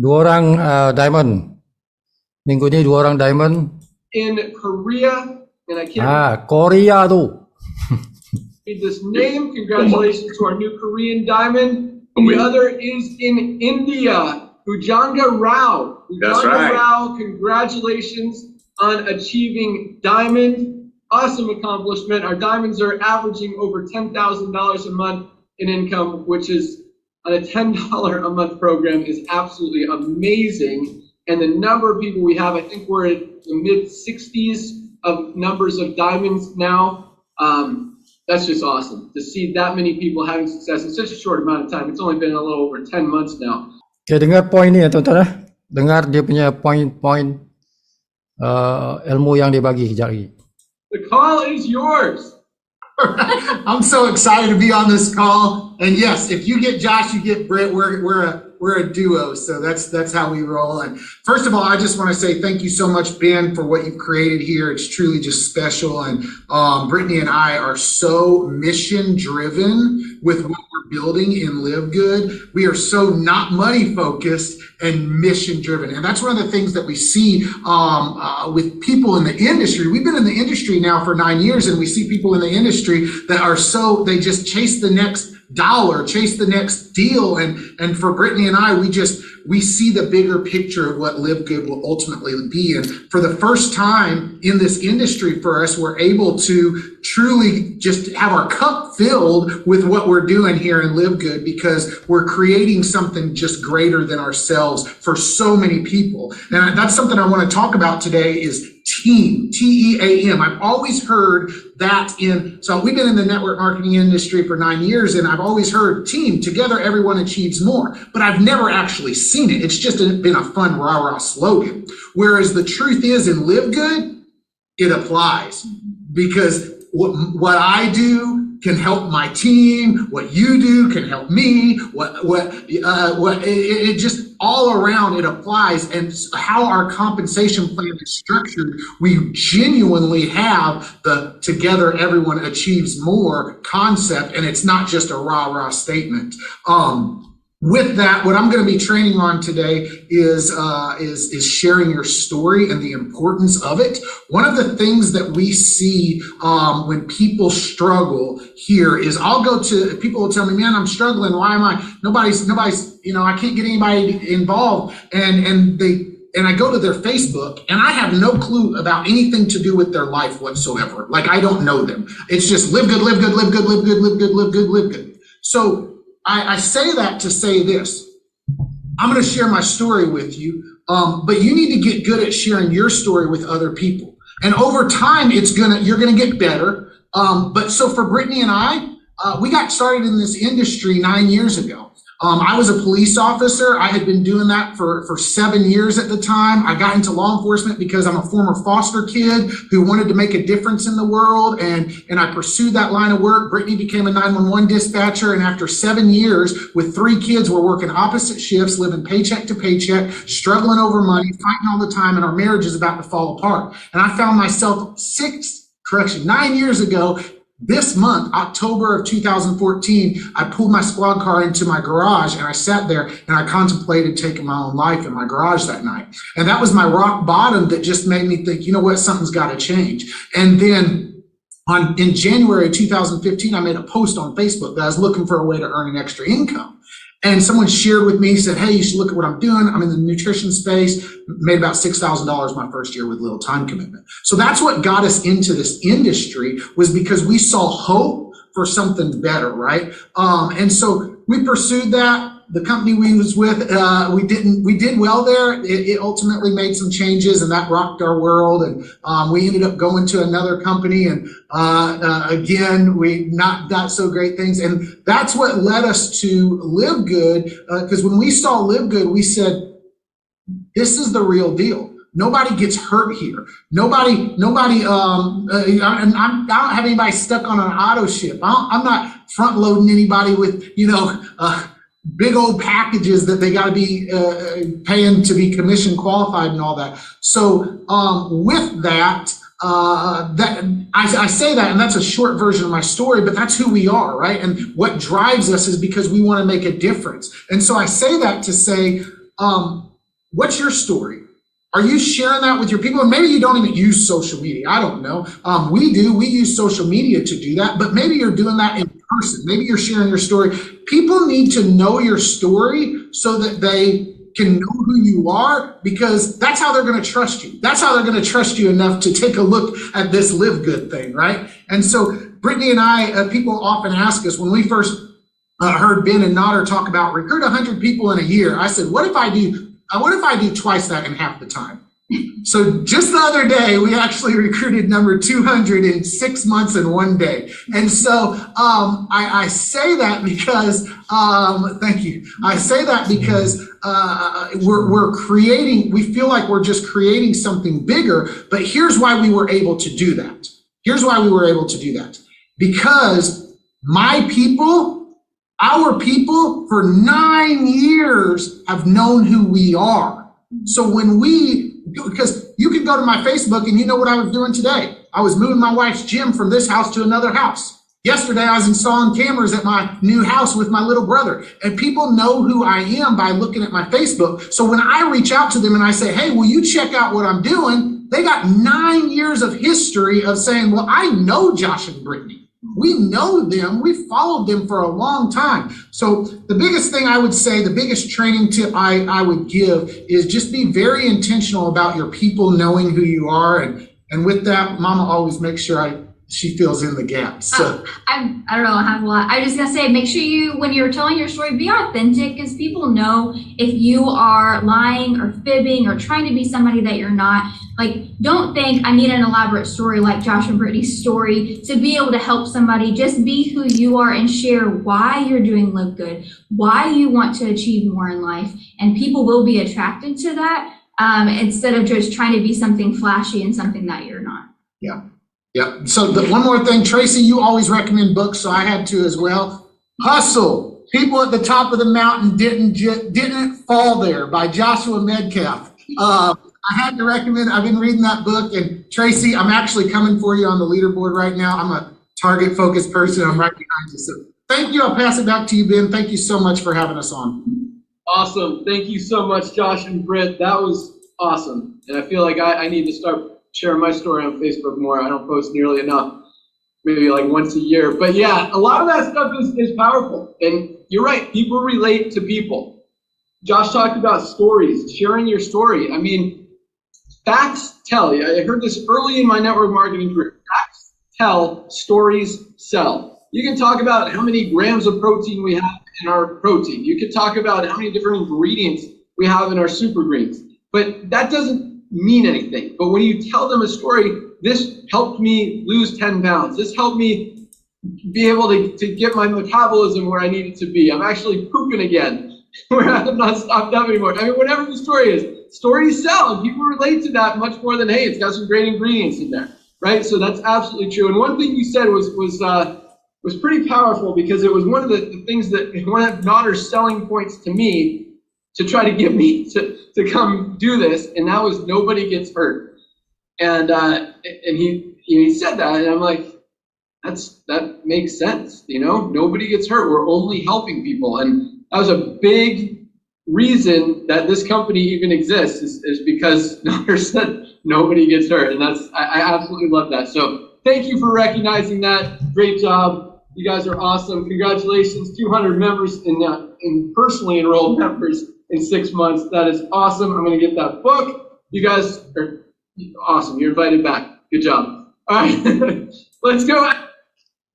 Dua orang diamond. Minggu ini dua orang diamond. In Korea, and I can't Korea tu. read this name. Congratulations to our new Korean diamond. The other is in India, Bhujanga Rao. That's right. Rao, congratulations on achieving diamond. Awesome accomplishment. Our diamonds are averaging over $10,000 a month in income, which is on a $10 a month program is absolutely amazing. And the number of people we have, I think we're at the mid 60s of numbers of diamonds now. That's just awesome to see that many people having success in such a short amount of time. It's only been a little over 10 months now. Okay, dengar point ni ya tuan-tuan. Dengar dia punya point ilmu yang dia bagi kejap lagi. The call is yours. I'm so excited to be on this call. And yes, if you get Josh, you get Britt. We're a duo, so that's how we roll. And first of all, I just want to say thank you so much, Ben, for what you've created here. It's truly just special. And Brittany and I are so mission driven with what we're building in Live Good. We are so not money focused and mission driven. And that's one of the things that we see with people in the industry. We've been in the industry now for 9 years, and we see people in the industry that are they just chase the next dollar, chase the next deal. And for Brittany and I, we see the bigger picture of what Live Good will ultimately be. And for the first time in this industry for us, we're able to truly just have our cup filled with what we're doing here in Live Good, because we're creating something just greater than ourselves for so many people. And that's something I want to talk about today is team, T-E-A-M. I've always heard that so we've been in the network marketing industry for 9 years, and I've always heard team, together everyone achieves more, but I've never actually seen it. It's just been a fun rah-rah slogan. Whereas the truth is in Live Good, it applies, because what I do can help my team, what you do can help me, it just all around it applies. And how our compensation plan is structured, we genuinely have the together everyone achieves more concept, and it's not just a rah-rah statement. With that, what I'm going to be training on today is sharing your story and the importance of it. One of the things that we see when people struggle here is people will tell me, man, I'm struggling. Why am I? Nobody's, I can't get anybody involved. And I go to their Facebook, and I have no clue about anything to do with their life whatsoever. Like, I don't know them. It's just live good, live good, live good, live good, live good, live good, live good. So I say that to say this. I'm going to share my story with you, but you need to get good at sharing your story with other people. And over time, you're going to get better. But so for Brittany and I, we got started in this industry 9 years ago. I was a police officer. I had been doing that for 7 years at the time. I got into law enforcement because I'm a former foster kid who wanted to make a difference in the world, and I pursued that line of work. Brittany became a 911 dispatcher, and after 7 years with 3 kids, we're working opposite shifts, living paycheck to paycheck, struggling over money, fighting all the time, and our marriage is about to fall apart. And I found myself 9 years ago, this month, October of 2014, I pulled my squad car into my garage, and I sat there and I contemplated taking my own life in my garage that night. And that was my rock bottom that just made me think, you know what, something's got to change. And then in January of 2015, I made a post on Facebook that I was looking for a way to earn an extra income. And someone shared with me, said, hey, you should look at what I'm doing. I'm in the nutrition space, made about $6,000 my first year with little time commitment. So that's what got us into this industry, was because we saw hope for something better, right? And so we pursued that. The company we was with, we did well there. It ultimately made some changes, and that rocked our world. And we ended up going to another company, and again, we not so great things. And that's what led us to Live Good, because when we saw Live Good, we said, this is the real deal. Nobody gets hurt here. Nobody. I don't have anybody stuck on an auto ship. I'm not front loading anybody with, big old packages that they got to be paying to be commission qualified and all that. So with that, I say that, and that's a short version of my story, but that's who we are, right? And what drives us is because we want to make a difference. And so I say that to say, What's your story? Are you sharing that with your people? And maybe you don't even use social media. I don't know. We do. We use social media to do that, but maybe you're doing that in person. Maybe you're sharing your story. People need to know your story so that they can know who you are, because that's how they're going to trust you. That's how they're going to trust you enough to take a look at this Live Good thing, right? And so Brittany and I, people often ask us when we first heard Ben and Nader talk about recruit 100 people in a year. I said, what if I do twice that in half the time? So just the other day, we actually recruited number 200 in 6 months and 1 day. And so I say that because, thank you. I say that because we're creating, we feel like we're just creating something bigger, but here's why we were able to do that. Here's why we were able to do that. Because my people, our people for 9 years have known who we are. So when because you can go to my Facebook and you know what I was doing today. I was moving my wife's gym from this house to another house. Yesterday, I was installing cameras at my new house with my little brother. And people know who I am by looking at my Facebook. So when I reach out to them and I say, hey, will you check out what I'm doing? They got 9 years of history of saying, well, I know Josh and Brittany. We know them. We followed them for a long time. So the biggest thing I would say, the biggest training tip I would give is just be very intentional about your people knowing who you are. And with that, Mama always makes sure she fills in the gaps. So I don't know, I have a lot. I just gotta say, make sure you, when you're telling your story, be authentic, because people know if you are lying or fibbing or trying to be somebody that you're not. Like, don't think I need an elaborate story like Josh and Brittany's story to be able to help somebody. Just be who you are and share why you're doing Live Good, why you want to achieve more in life, and people will be attracted to that instead of just trying to be something flashy and something that you're not. yeah. Yeah. So one more thing, Tracy, you always recommend books, so I had to as well. Hustle. People at the Top of the Mountain didn't fall there by Joshua Medcalf. I had to recommend. I've been reading that book, and Tracy, I'm actually coming for you on the leaderboard right now. I'm a target focused person. I'm right behind you. So thank you. I'll pass it back to you, Ben. Thank you so much for having us on. Awesome. Thank you so much, Josh and Britt. That was awesome. And I feel like I need to start sharing my story on Facebook more. I don't post nearly enough, maybe like once a year. But yeah, a lot of that stuff is powerful. And you're right, people relate to people. Josh talked about stories, sharing your story. I mean, facts tell. I heard this early in my network marketing career. Facts tell, stories sell. You can talk about how many grams of protein we have in our protein. You can talk about how many different ingredients we have in our super greens. But that doesn't mean anything. But when you tell them a story, this helped me lose 10 pounds. This helped me be able to get my metabolism where I need it to be. I'm actually pooping again, where I have not stopped up anymore. I mean, whatever the story is, stories sell, and people relate to that much more than, hey, it's got some great ingredients in there, right? So that's absolutely true. And one thing you said was pretty powerful, because it was one of the things that, one of Nader's selling points to me to try to get me to come do this, and that was nobody gets hurt. And he said that, and I'm like, that makes sense, you know? Nobody gets hurt. We're only helping people, and that was a big reason that this company even exists is because Nader said nobody gets hurt, and I absolutely love that. So thank you for recognizing that. Great job. You guys are awesome. Congratulations, 200 members in personally enrolled members in 6 months. That is awesome. I'm going to get that book. You guys are awesome. You're invited back. Good job. All right, let's go.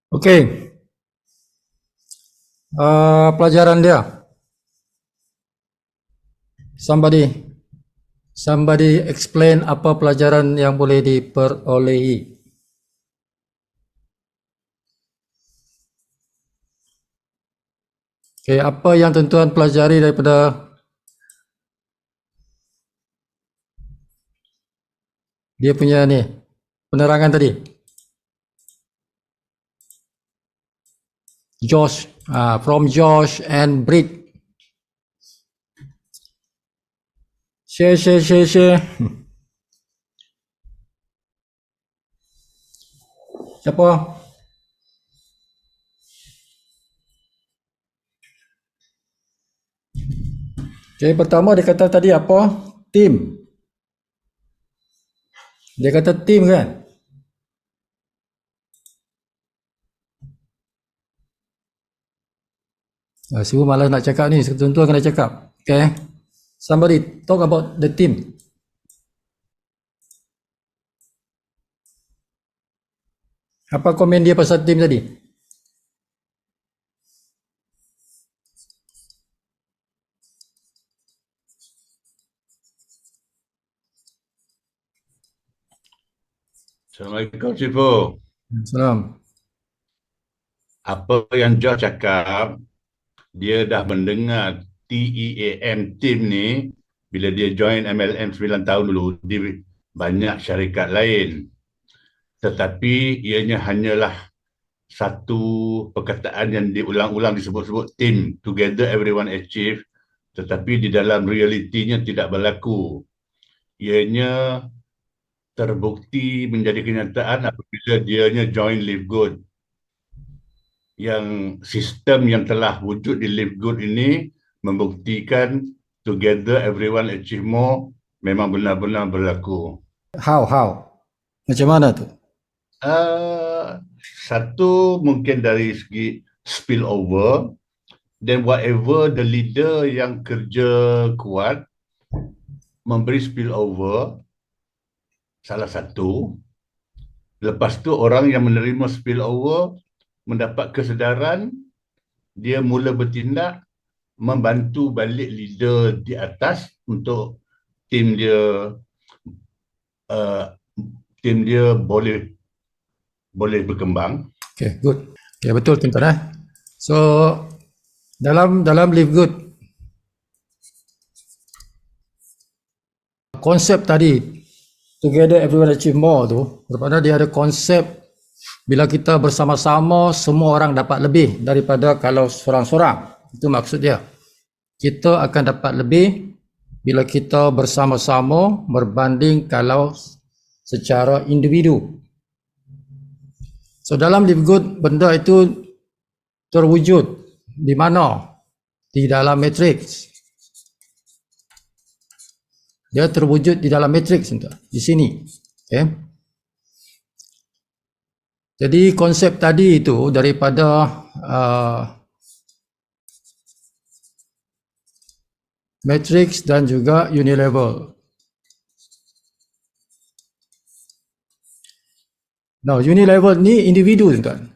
Oke. Pelajaran dia. Somebody explain apa pelajaran yang boleh diperolehi. Oke, apa yang tuan-tuan pelajari daripada dia punya nih penerangan tadi? Josh, from Josh and Britt. Share. Siapa? Oke, pertama dia kata tadi apa? Team. Dia kata team kan? Siapa malas nak cakap ni, tuan-tuan kena cakap. Okay. Somebody talk about the team. Apa komen dia pasal team tadi? Assalamualaikum Cipu. Salam. Apa yang George cakap, dia dah mendengar TEAM team ni bila dia join MLM 9 tahun dulu di banyak syarikat lain. Tetapi ianya hanyalah satu perkataan yang diulang-ulang disebut-sebut team, together everyone achieve, tetapi di dalam realitinya tidak berlaku. Ianya terbukti menjadi kenyataan apabila dianya join Live Good. Yang sistem yang telah wujud di Live Good ini membuktikan together everyone achieve more memang benar-benar berlaku. How? Macam mana tu? Satu mungkin dari segi spillover, then whatever the leader yang kerja kuat memberi spillover, salah satu. Lepas tu orang yang menerima spillover mendapat kesedaran, dia mula bertindak membantu balik leader di atas untuk tim dia boleh berkembang. Okay, good. Okay, betul tuan-tuan. So, dalam Live Good, konsep tadi, together everyone achieve more tu, bermakna dia ada konsep bila kita bersama-sama, semua orang dapat lebih daripada kalau seorang-seorang. Itu maksud dia. Kita akan dapat lebih bila kita bersama-sama berbanding kalau secara individu. So dalam Live Good, benda itu terwujud di mana? Di dalam matrix. Dia terwujud di dalam matrix di sini. Okay. Jadi konsep tadi itu daripada matrix dan juga unilevel. Now, unilevel ni individu tuan.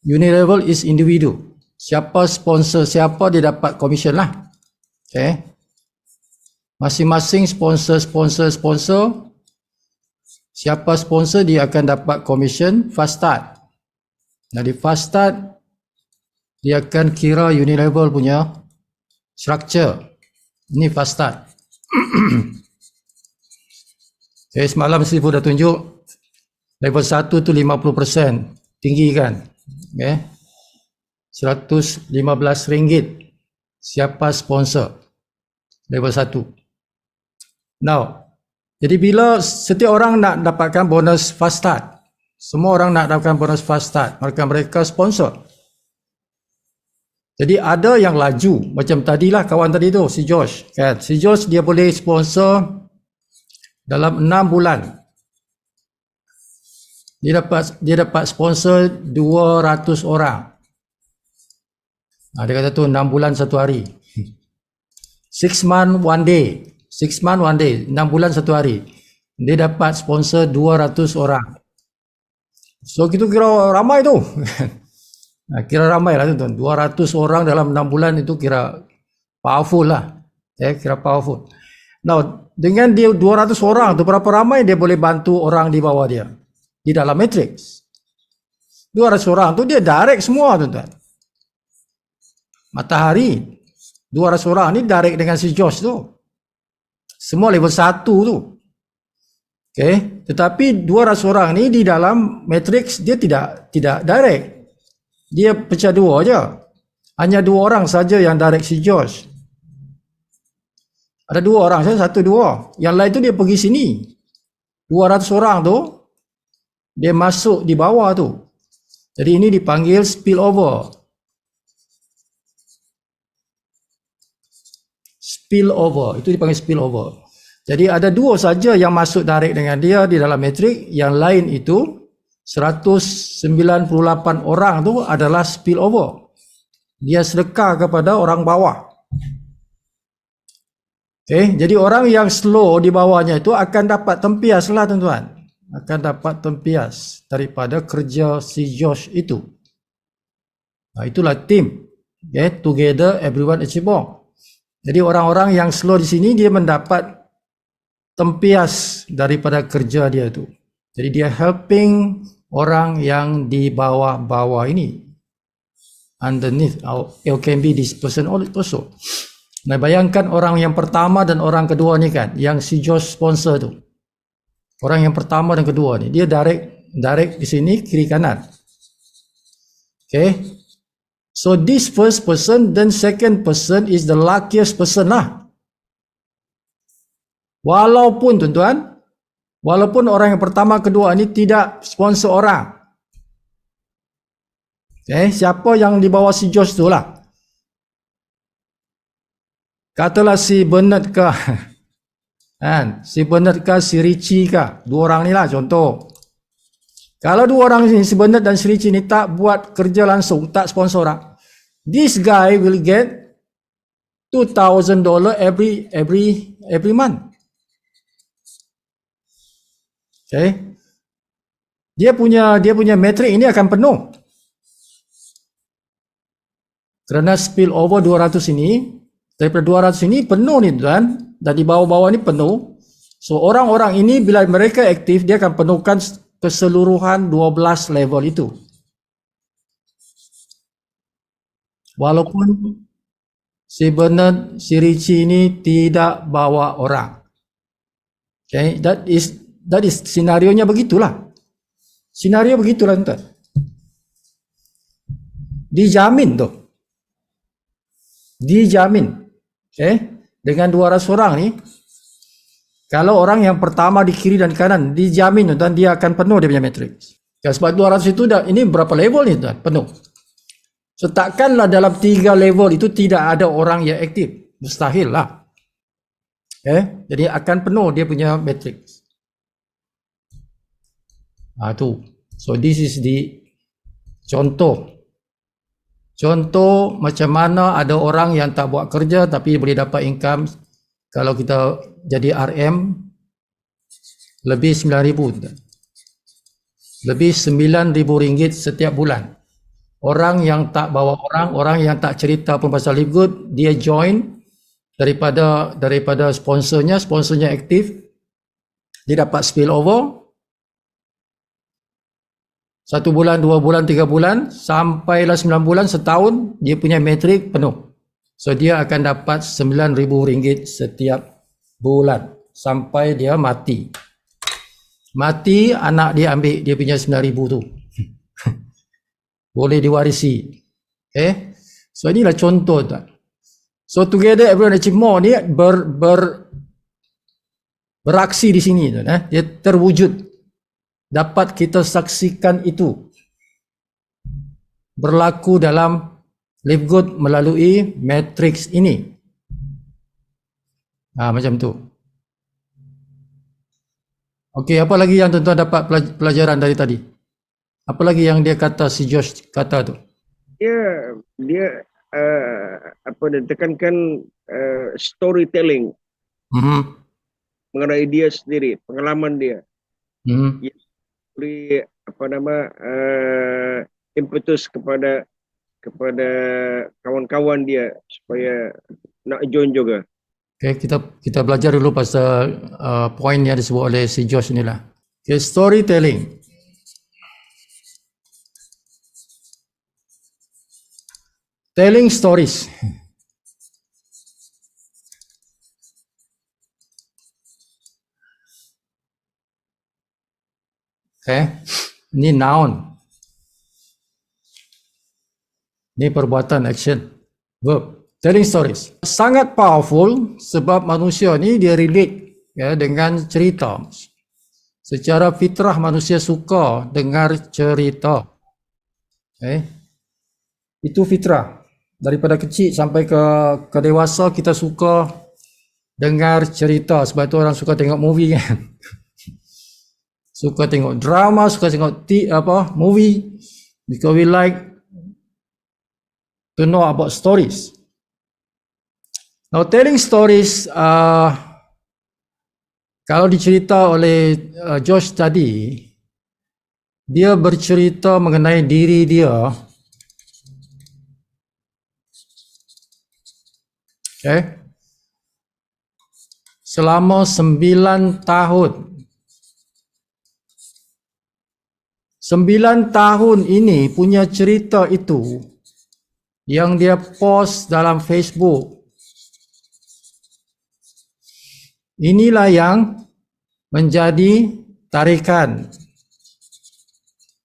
Unilevel is individu. Siapa sponsor, siapa dia dapat commission lah. Okay. Masing-masing sponsor. Siapa sponsor dia akan dapat commission fast start. Jadi fast start dia akan kira unilevel punya structure. Ini fast start. Okay, semalam Sifu dah tunjuk level 1 tu 50%. Tinggi kan? Okay. RM115. Siapa sponsor? Level 1. Now, jadi bila setiap orang nak dapatkan bonus fast start, semua orang nak dapatkan bonus fast start, maka mereka sponsor. Jadi ada yang laju, macam tadilah kawan tadi tu, si Josh. Kan? Si Josh dia boleh sponsor dalam 6 bulan. Dia dapat sponsor 200 orang. Dia kata tu 6 bulan 1 hari. 6 month 1 day. 6 month 1 day. 6 bulan 1 hari. Dia dapat sponsor 200 orang. So kita kira ramai tu. Kira ramai lah tu. 200 orang dalam 6 bulan itu kira powerful lah. Kira powerful. Now, dengan dia 200 orang tu berapa ramai dia boleh bantu orang di bawah dia. Di dalam matrix. 200 orang tu dia direct semua tuan-tuan. Matahari 200 orang ni direct dengan si Josh tu. Semua level 1 tu. Okay. Tetapi 200 orang ni di dalam matrix dia tidak direct. Dia pecah dua je. Hanya 2 orang saja yang direct si Josh. Ada 2 orang saja, 1, 2. Yang lain tu dia pergi sini. 200 orang tu dia masuk di bawah tu. Jadi ini dipanggil spillover. spill over. Itu dipanggil spill over. Jadi ada 2 saja yang masuk direct dengan dia di dalam matrik, yang lain itu 198 orang tu adalah spill over. Dia sedekah kepada orang bawah. Jadi orang yang slow di bawahnya itu akan dapat tempias lah tuan-tuan. Akan dapat tempias daripada kerja si Josh itu. Itulah team. Together everyone achieve more. Jadi orang-orang yang slow di sini dia mendapat tempias daripada kerja dia itu. Jadi dia helping orang yang di bawah-bawah ini. Underneath, it can be this person also. Nah, bayangkan orang yang pertama dan orang kedua ni kan, yang si Josh sponsor tu. Orang yang pertama dan kedua ni, dia direct di sini kiri kanan. So this first person dan second person is the luckiest person lah. Walaupun tuan-tuan, walaupun orang yang pertama kedua ni tidak sponsor orang. Siapa yang di bawah si Josh tu lah. Katalah si Bernard kah, kan? Si Bernard kah, si Richie kah, 2 orang ni lah contoh. Kalau 2 orang ni, si Bernard dan si Richie ni tak buat kerja langsung, tak sponsor orang, this guy will get $2,000 every month. Dia punya metrik ini akan penuh. Kerana spill over 200 ini, daripada 200 ini penuh ni tuan, dan di bawah-bawah ni penuh. So orang-orang ini bila mereka aktif, dia akan penuhkan keseluruhan 12 level itu. Walaupun si Bernard, si Richie ini tidak bawa orang. That is senarionya begitulah. Senario begitulah tuan. Dijamin tu. Dijamin. Dengan 200 orang ni, kalau orang yang pertama di kiri dan kanan, dijamin tuan, dia akan penuh dia punya matrix. Sebab 200 itu ini berapa level ni tuan? Penuh. So takkanlah dalam 3 level itu tidak ada orang yang aktif. Mustahil lah. Jadi akan penuh dia punya matrix. Tu. So this is the contoh. Contoh macam mana ada orang yang tak buat kerja tapi boleh dapat income. Kalau kita jadi RM lebih 9,000. Lebih 9,000 ringgit setiap bulan. Orang yang tak bawa orang yang tak cerita pun pasal Live Good, dia join daripada sponsornya aktif, dia dapat spill over 1 bulan, 2 bulan, 3 bulan, sampailah 9 bulan, setahun, dia punya metrik penuh. So dia akan dapat 9,000 ringgit setiap bulan sampai dia mati. Mati, anak dia ambil dia punya 9,000 tu. Boleh diwarisi. So inilah contoh tuan. So together everyone achieve more ni beraksi di sini tuan. Dia terwujud. Dapat kita saksikan itu berlaku dalam Live Good melalui matrix ini. Macam tu. Okey, apa lagi yang tuan-tuan dapat pelajaran dari tadi? Apa lagi yang dia kata, si Josh kata tu? Dia tekankan storytelling mengenai dia sendiri, pengalaman dia. Beri impetus kepada kawan-kawan dia supaya nak join juga. Kita belajar dulu pasal poin yang disebut oleh si Josh inilah. Storytelling. Telling stories. Ini noun. Ini perbuatan, action, verb. Telling stories. Sangat powerful sebab manusia ni dia relate dengan cerita. Secara fitrah manusia suka dengar cerita. Itu fitrah. Daripada kecil sampai ke dewasa kita suka dengar cerita, sebab tu orang suka tengok movie kan. Suka tengok drama, suka tengok movie, because we like to know about stories. Now telling stories, kalau dicerita oleh Josh tadi, dia bercerita mengenai diri dia. Okay. Selama 9 tahun. 9 tahun ini punya cerita itu yang dia post dalam Facebook. Inilah yang menjadi tarikan.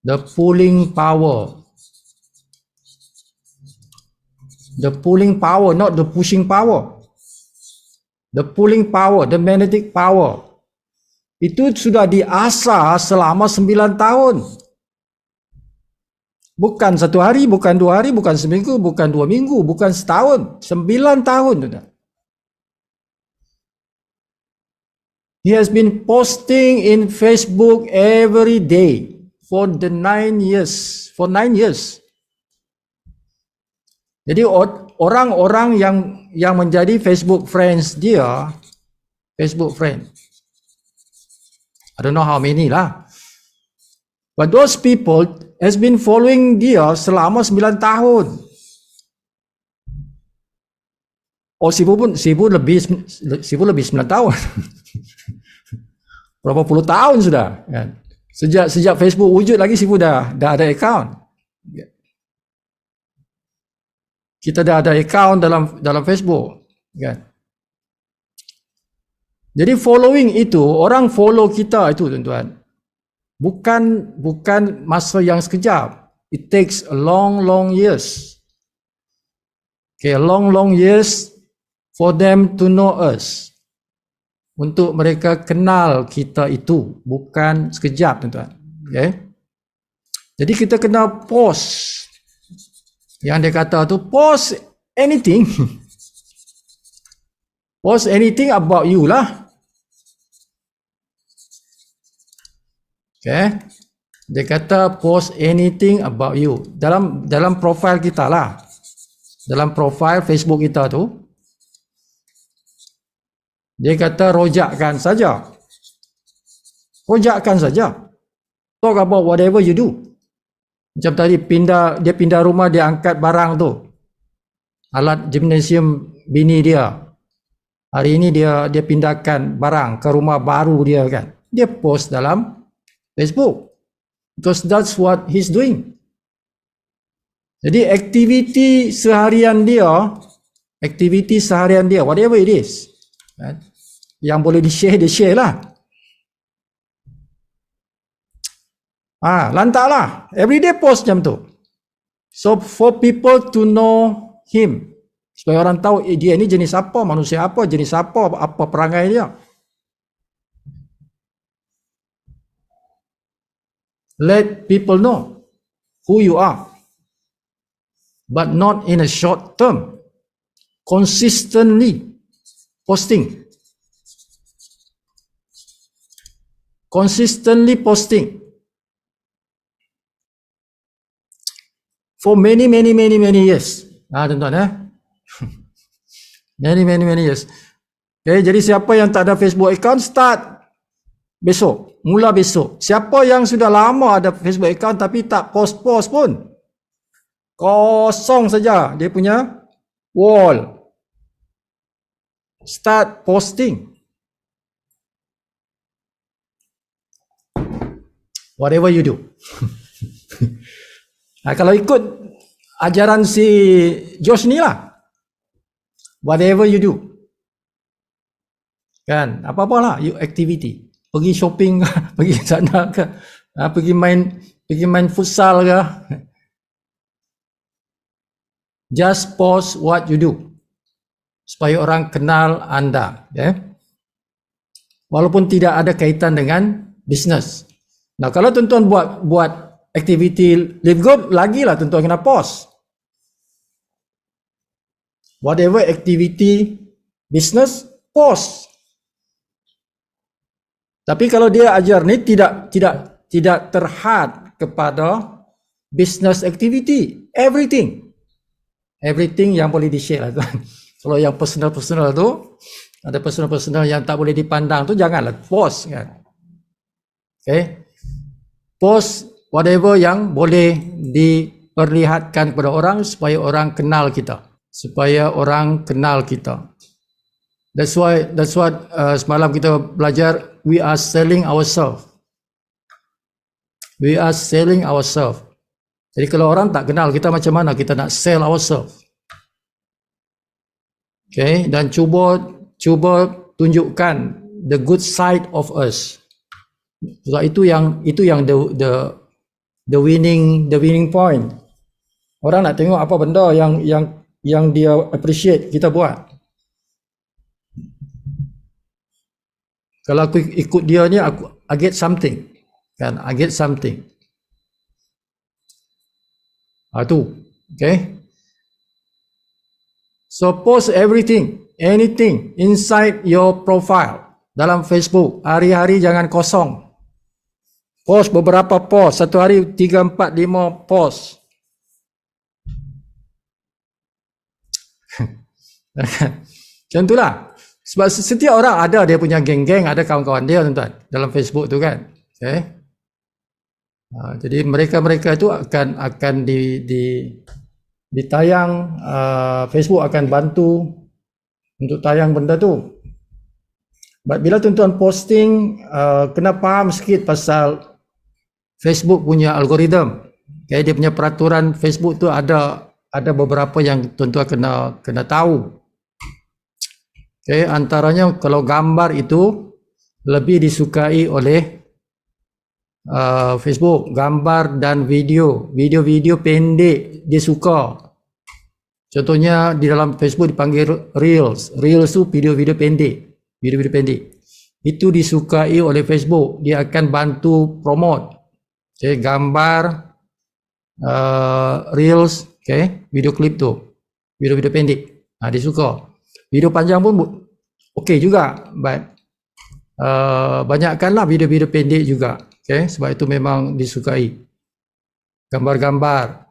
The pulling power. The pulling power, not the pushing power. The pulling power, the magnetic power. Itu sudah diasah selama 9 tahun. Bukan 1 hari, bukan 2 hari, bukan seminggu, bukan 2 minggu, bukan setahun. 9 tahun sudah. He has been posting in Facebook every day for 9 years. For 9 years. Jadi orang-orang yang menjadi Facebook friends dia, Facebook friend, I don't know how many lah. But those people has been following dia selama 9 tahun. Oh, Sibu lebih 9 tahun. Berapa puluh tahun sudah kan. Sejak Facebook wujud lagi Sibu dah ada account. Kita dah ada account dalam Facebook kan. Jadi following itu, orang follow kita itu tuan-tuan, bukan masa yang sekejap. It takes a long years. Okay, long years for them to know us. Untuk mereka kenal kita itu, bukan sekejap tuan-tuan. Okay. Jadi kita kena post. Yang dia kata tu, post anything. Post anything about you lah. Okay. Dia kata post anything about you. Dalam profile kita lah. Dalam profile Facebook kita tu, dia kata rojakkan saja. Rojakkan saja. Talk about whatever you do. Macam tadi dia pindah rumah, dia angkat barang tu. Alat gimnasium bini dia. Hari ini dia pindahkan barang ke rumah baru dia kan. Dia post dalam Facebook. Because that's what he's doing. Jadi aktiviti seharian dia, whatever it is, kan? Yang boleh di-share, dia share lah. Lantaklah. Everyday post macam tu. So for people to know him. Supaya orang tahu dia ni jenis apa, manusia apa, jenis apa perangai dia. Let people know who you are. But not in a short term. Consistently posting. Consistently posting. For many years. Tuan-tuan many years. Okay, jadi siapa yang tak ada Facebook account, start besok. Mula besok. Siapa yang sudah lama ada Facebook account tapi tak post-post pun, kosong saja dia punya wall. Start posting. Whatever you do. Kalau ikut ajaran si Josh ni lah, whatever you do, kan, apa-apalah you activity, pergi shopping, pergi sana ke, pergi main futsal ke, just post what you do supaya orang kenal anda, walaupun tidak ada kaitan dengan bisnes. Nah, kalau tuan-tuan buat aktiviti live good, lagilah tuan-tuan kena post. Whatever activity, business, post. Tapi kalau dia ajar ni tidak terhad kepada business activity, everything yang boleh di-share lah tuan. Kalau yang personal tu, ada personal yang tak boleh dipandang tu janganlah post kan. Okay, post whatever yang boleh diperlihatkan kepada orang supaya orang kenal kita, That's what semalam kita belajar, we are selling ourselves. Jadi kalau orang tak kenal kita, macam mana kita nak sell ourselves? Okay, dan cuba tunjukkan the good side of us. So itu yang the winning point. Orang nak tengok apa benda yang dia appreciate kita buat. Kalau aku ikut dia ni, I get something. Kan? I get something. Tu. Okay. So post everything, anything inside your profile. Dalam Facebook, hari-hari jangan kosong. Post beberapa post. Satu hari 3, 4, 5 post. Macam itulah. Sebab setiap orang ada dia punya geng-geng, ada kawan-kawan dia tuan-tuan dalam Facebook tu kan. Okay. Jadi mereka itu akan ditayang, Facebook akan bantu untuk tayang benda tu. Bila tuan-tuan posting, kena faham sikit pasal Facebook punya algoritma. Okay, dia punya peraturan Facebook tu ada beberapa yang tuan-tuan kena tahu. Okay, antaranya kalau gambar itu lebih disukai oleh Facebook, gambar dan video pendek dia suka. Contohnya di dalam Facebook dipanggil Reels tu video-video pendek. Itu disukai oleh Facebook, dia akan bantu promote. Okay, gambar, Reels, okay, video klip tu, video pendek. Dia suka. Video panjang pun okey juga, but banyakkanlah video-video pendek juga. Okay, sebab itu memang disukai. Gambar-gambar.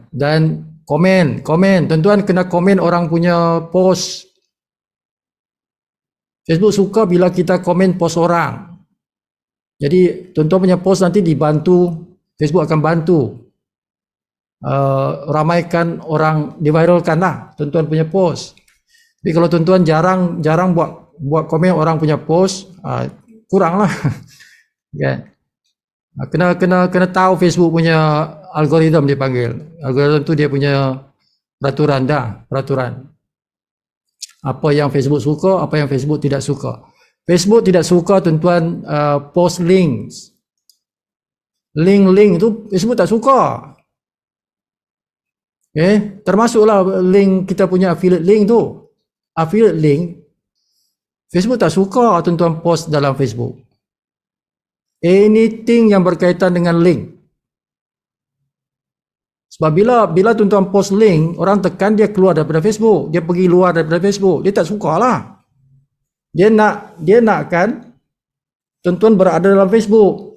Dan komen. Tuan-tuan kena komen orang punya post. Facebook suka bila kita komen post orang. Jadi tuan-tuan punya post nanti dibantu, Facebook akan bantu ramaikan orang, diviralkan lah tuan-tuan punya post. Tapi kalau tuan-tuan jarang buat komen orang punya post, kurang lah. Okay. Kena tahu Facebook punya algoritma dia panggil. Algoritma tu dia punya peraturan. Apa yang Facebook suka, apa yang Facebook tidak suka. Facebook tidak suka tuan-tuan post links. Link tu Facebook tak suka. Okay. Termasuklah link kita punya affiliate link tu. Affiliate link Facebook tak suka tuan-tuan post dalam Facebook. Anything yang berkaitan dengan link. Sebab bila tuan-tuan post link, orang tekan dia keluar daripada Facebook, dia pergi luar daripada Facebook, dia tak sukalah. Dia nakkan tuan-tuan berada dalam Facebook.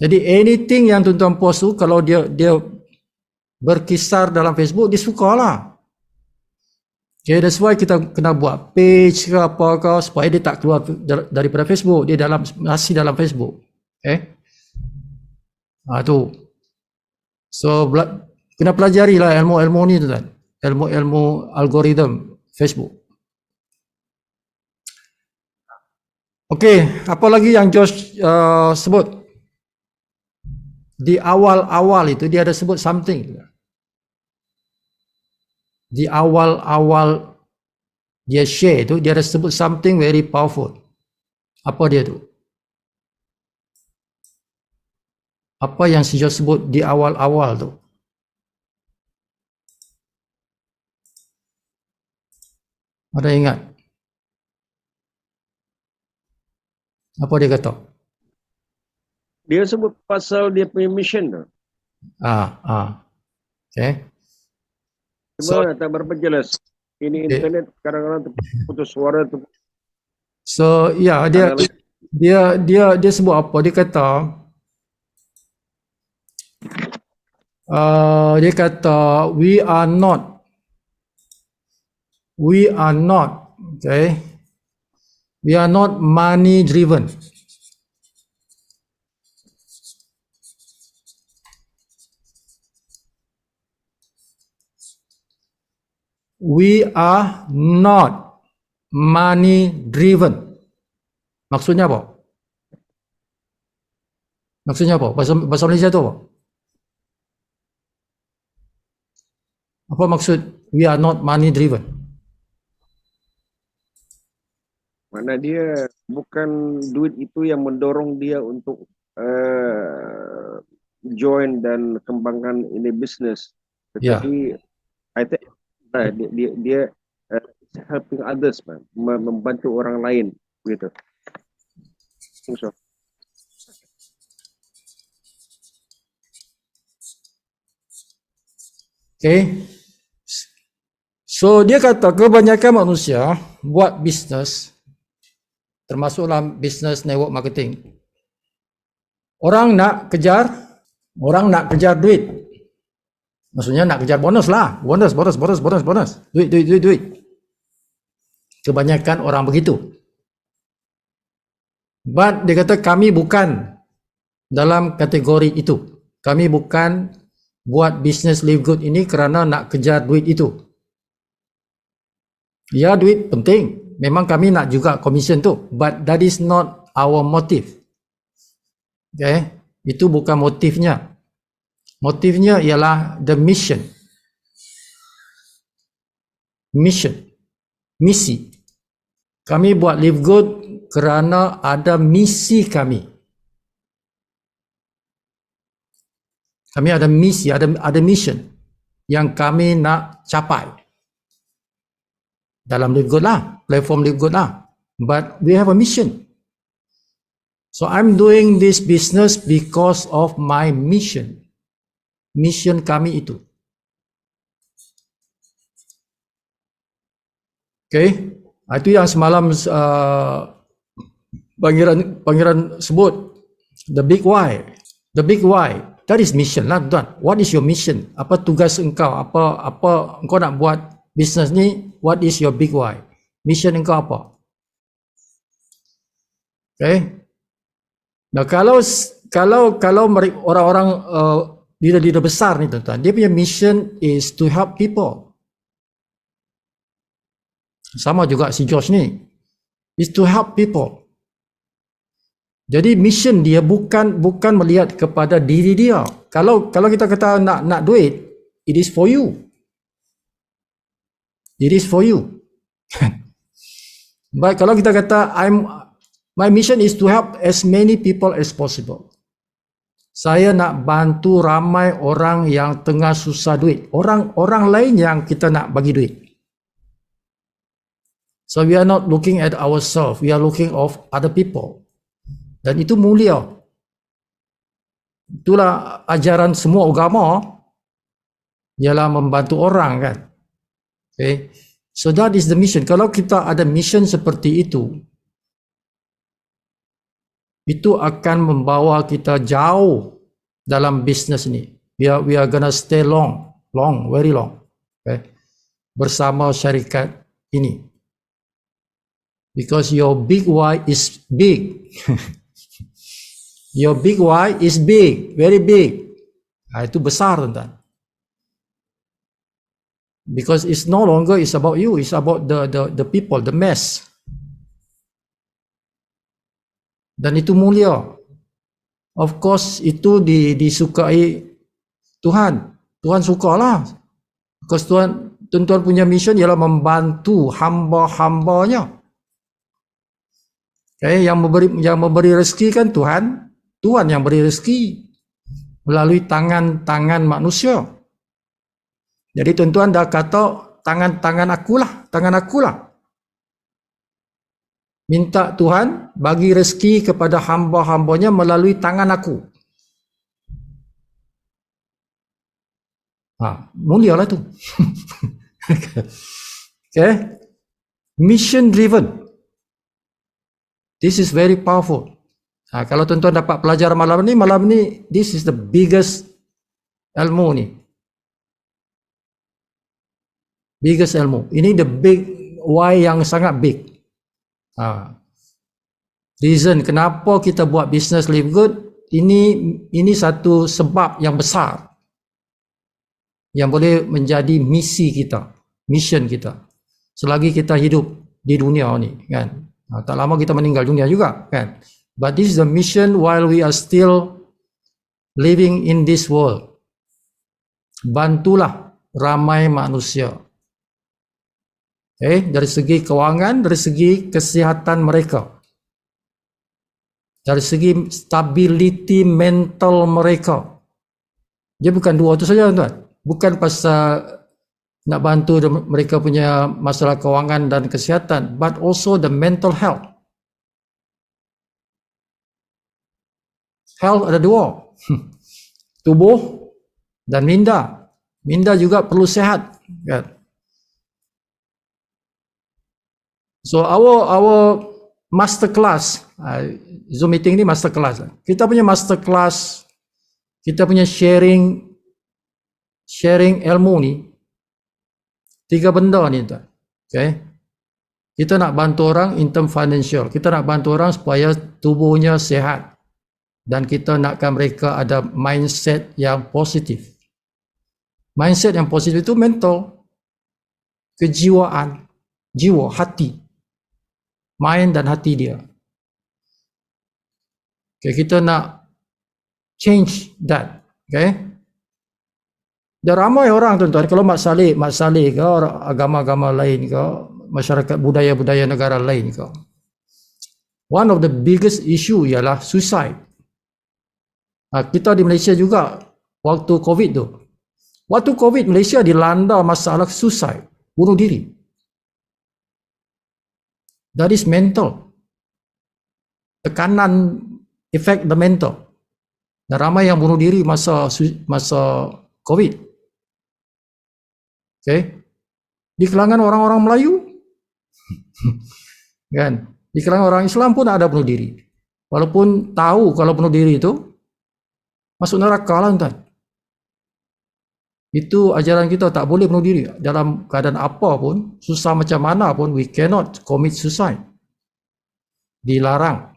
Jadi anything yang tuan-tuan post tu, kalau dia berkisar dalam Facebook, dia sukalah. Okay, that's why kita kena buat page ke apa ke supaya dia tak keluar daripada Facebook, dia masih dalam Facebook. Okay, tu. So kena pelajari lah ilmu-ilmu ni tu kan, ilmu algoritma Facebook. Okay, apa lagi yang Josh sebut? Di awal-awal itu dia ada sebut something. Di awal-awal dia share tu, dia ada sebut something very powerful. Apa dia tu? Apa yang si Josh sebut di awal-awal tu? Ada ingat? Apa dia kata? Dia sebut pasal dia punya mission tu. Okay. Cuba tak berapa jelas. Ini Okay. internet kadang-kadang putus suara tu. So ya, Ada lagi. dia sebut apa? Dia kata we are not, okay, we are not money driven. We are not money driven. Maksudnya apa? Maksudnya apa? Bahasa Malaysia tu apa? Apa maksud we are not money driven? Mana dia bukan duit itu yang mendorong dia untuk join dan kembangkan ini bisnes. Ya. Tetapi I think dia helping others, man, membantu orang lain gitu. So, Okay. So dia kata kebanyakan manusia buat bisnes, termasuklah bisnes network marketing. Orang nak kejar duit. Maksudnya nak kejar bonus lah. Bonus. Duit. Kebanyakan orang begitu. But dia kata kami bukan dalam kategori itu. Kami bukan buat bisnes live good ini kerana nak kejar duit itu. Ya, duit penting. Memang kami nak juga commission tu. But that is not our motive. Okay? Itu bukan motifnya. Motifnya ialah the mission. Misi. Kami buat live good kerana ada misi kami. Kami ada misi, ada mission yang kami nak capai. Dalam live good lah, platform live good lah. But we have a mission. So I'm doing this business because of my mission. Mission kami itu. Okay, itu yang semalam pangeran sebut, the big why. The big why, that is mission lah tuan. What is your mission? Apa tugas engkau? Apa engkau nak buat business ni? What is your big why? Mission engkau apa? Okay. Nah, kalau orang-orang leader-leader besar ni tuan-tuan, dia punya mission is to help people. Sama juga si Josh ni, is to help people. Jadi mission dia bukan melihat kepada diri dia. Kalau kita kata nak duit, it is for you. It is for you. But kalau kita kata my mission is to help as many people as possible. Saya nak bantu ramai orang yang tengah susah duit. Orang lain yang kita nak bagi duit. So we are not looking at ourselves, we are looking of other people. Dan itu mulia. Itulah ajaran semua agama, ialah membantu orang kan. Okay. So that is the mission. Kalau kita ada mission seperti itu akan membawa kita jauh dalam bisnes ini. We are gonna stay long, very long. Okay. Bersama syarikat ini. Because your big why is big. Your big why is big, very big. Itu besar tuan-tuan. Because it's no longer is about you, it's about the people, the mass. Dan itu mulia. Of course itu disukai Tuhan. Tuhan sukalah. Because tuan-tuan punya mission ialah membantu hamba-hambanya. Okay, yang memberi rezeki kan Tuhan yang beri rezeki melalui tangan-tangan manusia. Jadi tuan-tuan dah kata tangan akulah. Minta Tuhan bagi rezeki kepada hamba-hambanya melalui tangan aku. Mulialah tu. Okay? Mission driven. This is very powerful. Kalau tuan-tuan dapat pelajaran malam ni, this is the biggest ilmu ni. Biggest ilmu. Ini the big why yang sangat big. Reason kenapa kita buat business live good, ini satu sebab yang besar yang boleh menjadi misi kita, mission kita selagi kita hidup di dunia ni, kan. Tak lama kita meninggal dunia juga, kan. But this is the mission while we are still living in this world. Bantulah ramai manusia. Dari segi kewangan, dari segi kesihatan mereka, dari segi stability mental mereka. Dia bukan dua tu saja, tuan. Bukan pasal nak bantu mereka punya masalah kewangan dan kesihatan, but also the mental health. Health ada dua. Tubuh dan minda. Minda juga perlu sehat, kan. So our master class, Zoom meeting ni master class. Kita punya master class, kita punya sharing ilmu ni, 3 benda ni, tuan. Okay? Kita nak bantu orang in term financial, kita nak bantu orang supaya tubuhnya sehat, dan kita nakkan mereka ada mindset yang positif. Mindset yang positif itu mental, kejiwaan, jiwa, hati, mind dan hati dia. Okay, kita nak change that. Okay. Dan ramai orang, tuan-tuan, kalau Mat Saleh ke, agama-agama lain ke, masyarakat budaya-budaya negara lain ke, one of the biggest issue ialah suicide. Kita di Malaysia juga waktu COVID tu. Waktu COVID Malaysia dilanda masalah suicide, bunuh diri. That is mental. Tekanan, efek the mental. Dan ramai yang bunuh diri masa COVID. Okay. Di kalangan orang-orang Melayu, kan? Di kalangan orang Islam pun ada bunuh diri. Walaupun tahu kalau bunuh diri itu masuk neraka lah, tuan. Itu ajaran kita, tak boleh bunuh diri dalam keadaan apa pun, susah macam mana pun, we cannot commit suicide. Dilarang.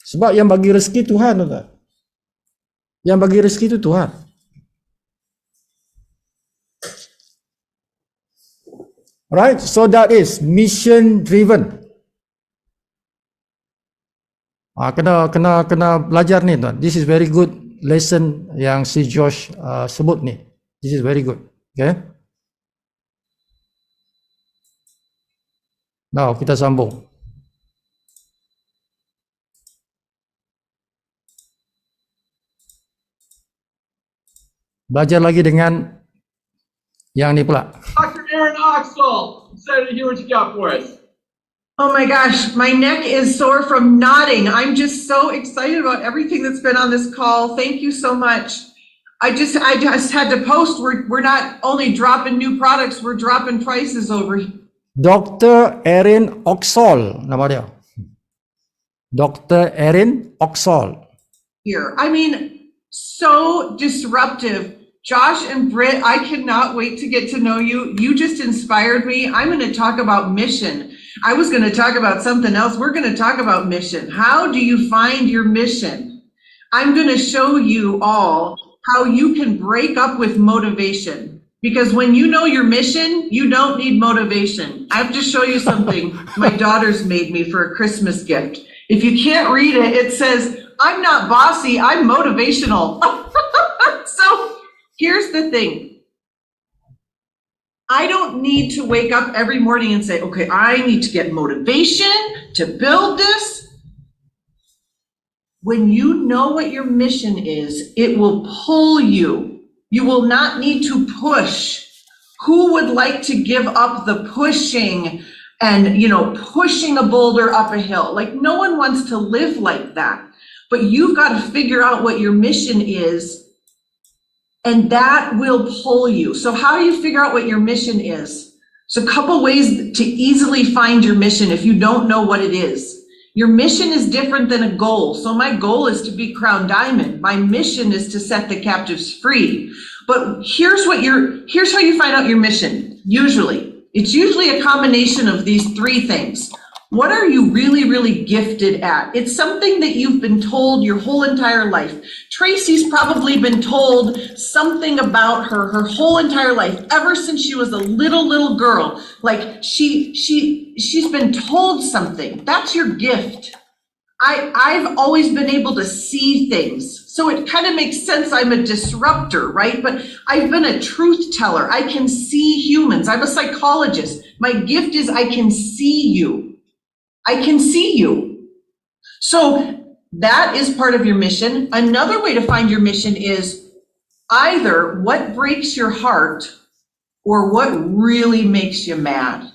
Sebab yang bagi rezeki Tuhan, tuan. Yang bagi rezeki itu Tuhan. Right, so that is mission driven. Kena belajar ni, tuan. This is very good lesson yang si Josh sebut ni. This is very good. Okay. Now kita sambung. Belajar lagi dengan yang ni pula. Dr. Aaron Oxall, excited to hear what you got for us. Oh my gosh, my neck is sore from nodding. I'm just so excited about everything that's been on this call. Thank you so much. I just had to post. We're not only dropping new products, we're dropping prices over here. Dr. Aaron Oxall nama dia. Dr. Aaron Oxall. I mean, so disruptive. Josh and Britt, I cannot wait to get to know you. You just inspired me. I'm going to talk about mission. I was going to talk about something else. We're going to talk about mission. How do you find your mission? I'm going to show you all how you can break up with motivation. Because when you know your mission, you don't need motivation. I have to show you something my daughter's made me for a Christmas gift. If you can't read it, it says, I'm not bossy, I'm motivational. So here's the thing. I don't need to wake up every morning and say, okay, I need to get motivation to build this. When you know what your mission is, it will pull you. You will not need to push. Who would like to give up the pushing and, pushing a boulder up a hill? Like, no one wants to live like that. But you've got to figure out what your mission is, and that will pull you. So how do you figure out what your mission is? So a couple ways to easily find your mission if you don't know what it is. Your mission is different than a goal. So my goal is to be Crown Diamond. My mission is to set the captives free. But here's how you find out your mission. It's usually a combination of these three things. What are you really, really gifted at? It's something that you've been told your whole entire life. Tracy's probably been told something about her whole entire life, ever since she was a little girl. Like she's been told something. That's your gift. I've always been able to see things. So it kind of makes sense I'm a disruptor, right? But I've been a truth teller. I can see humans. I'm a psychologist. My gift is I can see you. I can see you. So that is part of your mission. Another way to find your mission is either what breaks your heart or what really makes you mad.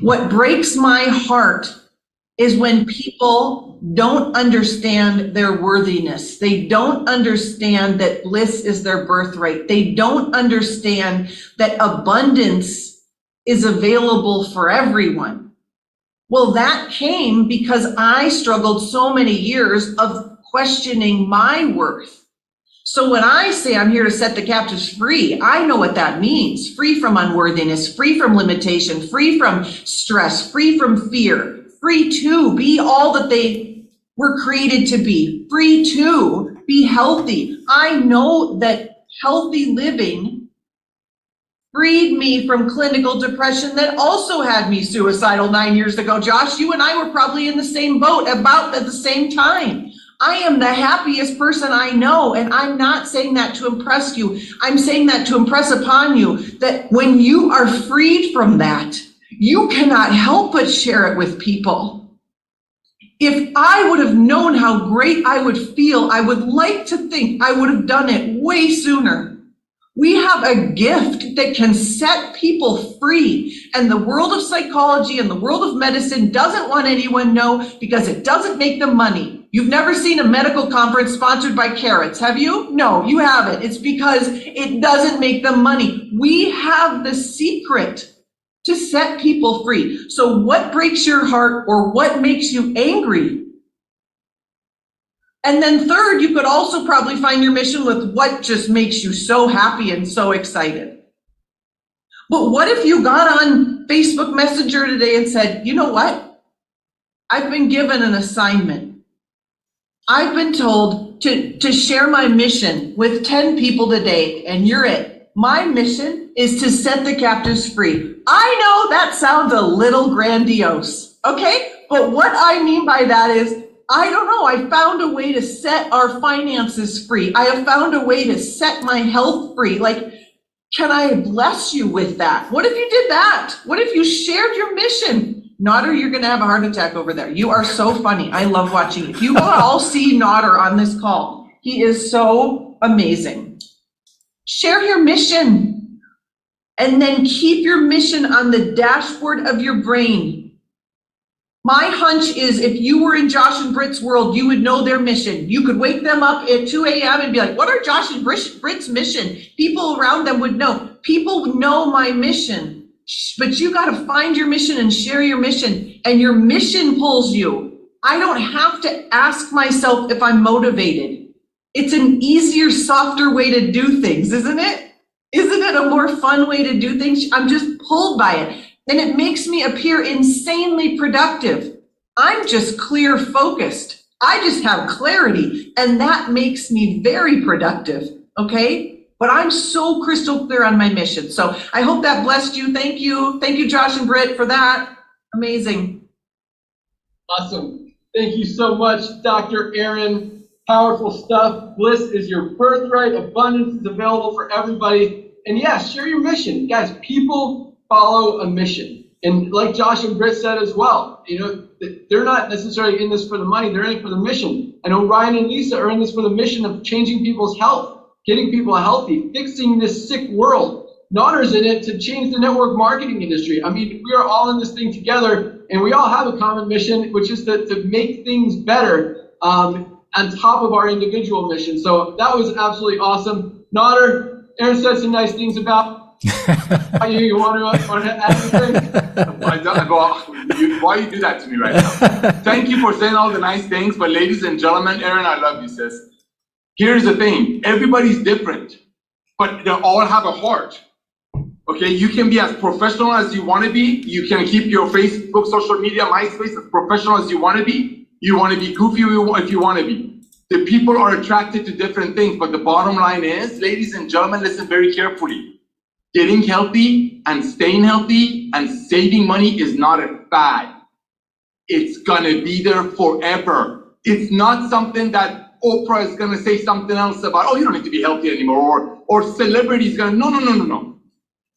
What breaks my heart is when people don't understand their worthiness. They don't understand that bliss is their birthright. They don't understand that abundance is available for everyone. Well, that came because I struggled so many years of questioning my worth. So when I say I'm here to set the captives free, I know what that means. Free from unworthiness, free from limitation, free from stress, free from fear, free to be all that they were created to be, free to be healthy. I know that healthy living freed me from clinical depression that also had me suicidal 9 years ago. Josh, you and I were probably in the same boat about at the same time. I am the happiest person I know, and I'm not saying that to impress you. I'm saying that to impress upon you that when you are freed from that, you cannot help but share it with people. If I would have known how great I would feel, I would like to think I would have done it way sooner. We have a gift that can set people free. And the world of psychology and the world of medicine doesn't want anyone to know because it doesn't make them money. You've never seen a medical conference sponsored by Carrots, have you? No, you haven't. It's because it doesn't make them money. We have the secret to set people free. So what breaks your heart or what makes you angry? And then third, you could also probably find your mission with what just makes you so happy and so excited. But what if you got on Facebook Messenger today and said, you know what? I've been given an assignment. I've been told to share my mission with 10 people today, and you're it. My mission is to set the captives free. I know that sounds a little grandiose, okay? But what I mean by that is, I don't know, I found a way to set our finances free. I have found a way to set my health free. Like, can I bless you with that? What if you did that? What if you shared your mission? Nodder, you're gonna have a heart attack over there. You are so funny. I love watching you. You will all see Nodder on this call. He is so amazing. Share your mission and then keep your mission on the dashboard of your brain. My hunch is if you were in Josh and Britt's world, you would know their mission. You could wake them up at 2 a.m. and be like, what are Josh and Britt's mission? People around them would know. People know my mission, but you got to find your mission and share your mission, and your mission pulls you. I don't have to ask myself if I'm motivated. It's an easier, softer way to do things, isn't it? Isn't it a more fun way to do things? I'm just pulled by it. And it makes me appear insanely productive. I'm just clear focused. I just have clarity, and that makes me very productive, okay? But I'm so crystal clear on my mission. So I hope that blessed you. Thank you. Thank you, Josh and Britt, for that. Amazing. Awesome. Thank you so much, Dr. Aaron. Powerful stuff. Bliss is your birthright. Abundance is available for everybody. And yeah, share your mission. Guys, people follow a mission. And like Josh and Britt said as well, you know, they're not necessarily in this for the money, they're in it for the mission. I know Ryan and Lisa are in this for the mission of changing people's health, getting people healthy, fixing this sick world. Nodder's in it to change the network marketing industry. I mean, we are all in this thing together, and we all have a common mission, which is to make things better on top of our individual mission. So that was absolutely awesome. Nodder, Aaron said some nice things about You want to add anything? Why you do that to me right now? Thank you for saying all the nice things, but ladies and gentlemen, Aaron, I love you, sis. Here's the thing, everybody's different, but they all have a heart. Okay, you can be as professional as you want to be. You can keep your Facebook, social media, MySpace as professional as you want to be. You want to be goofy if you want to be. The people are attracted to different things, but the bottom line is, ladies and gentlemen, listen very carefully. Getting healthy and staying healthy and saving money is not a fad. It's gonna be there forever. It's not something that Oprah is gonna say something else about, oh, you don't need to be healthy anymore, or celebrities gonna, no.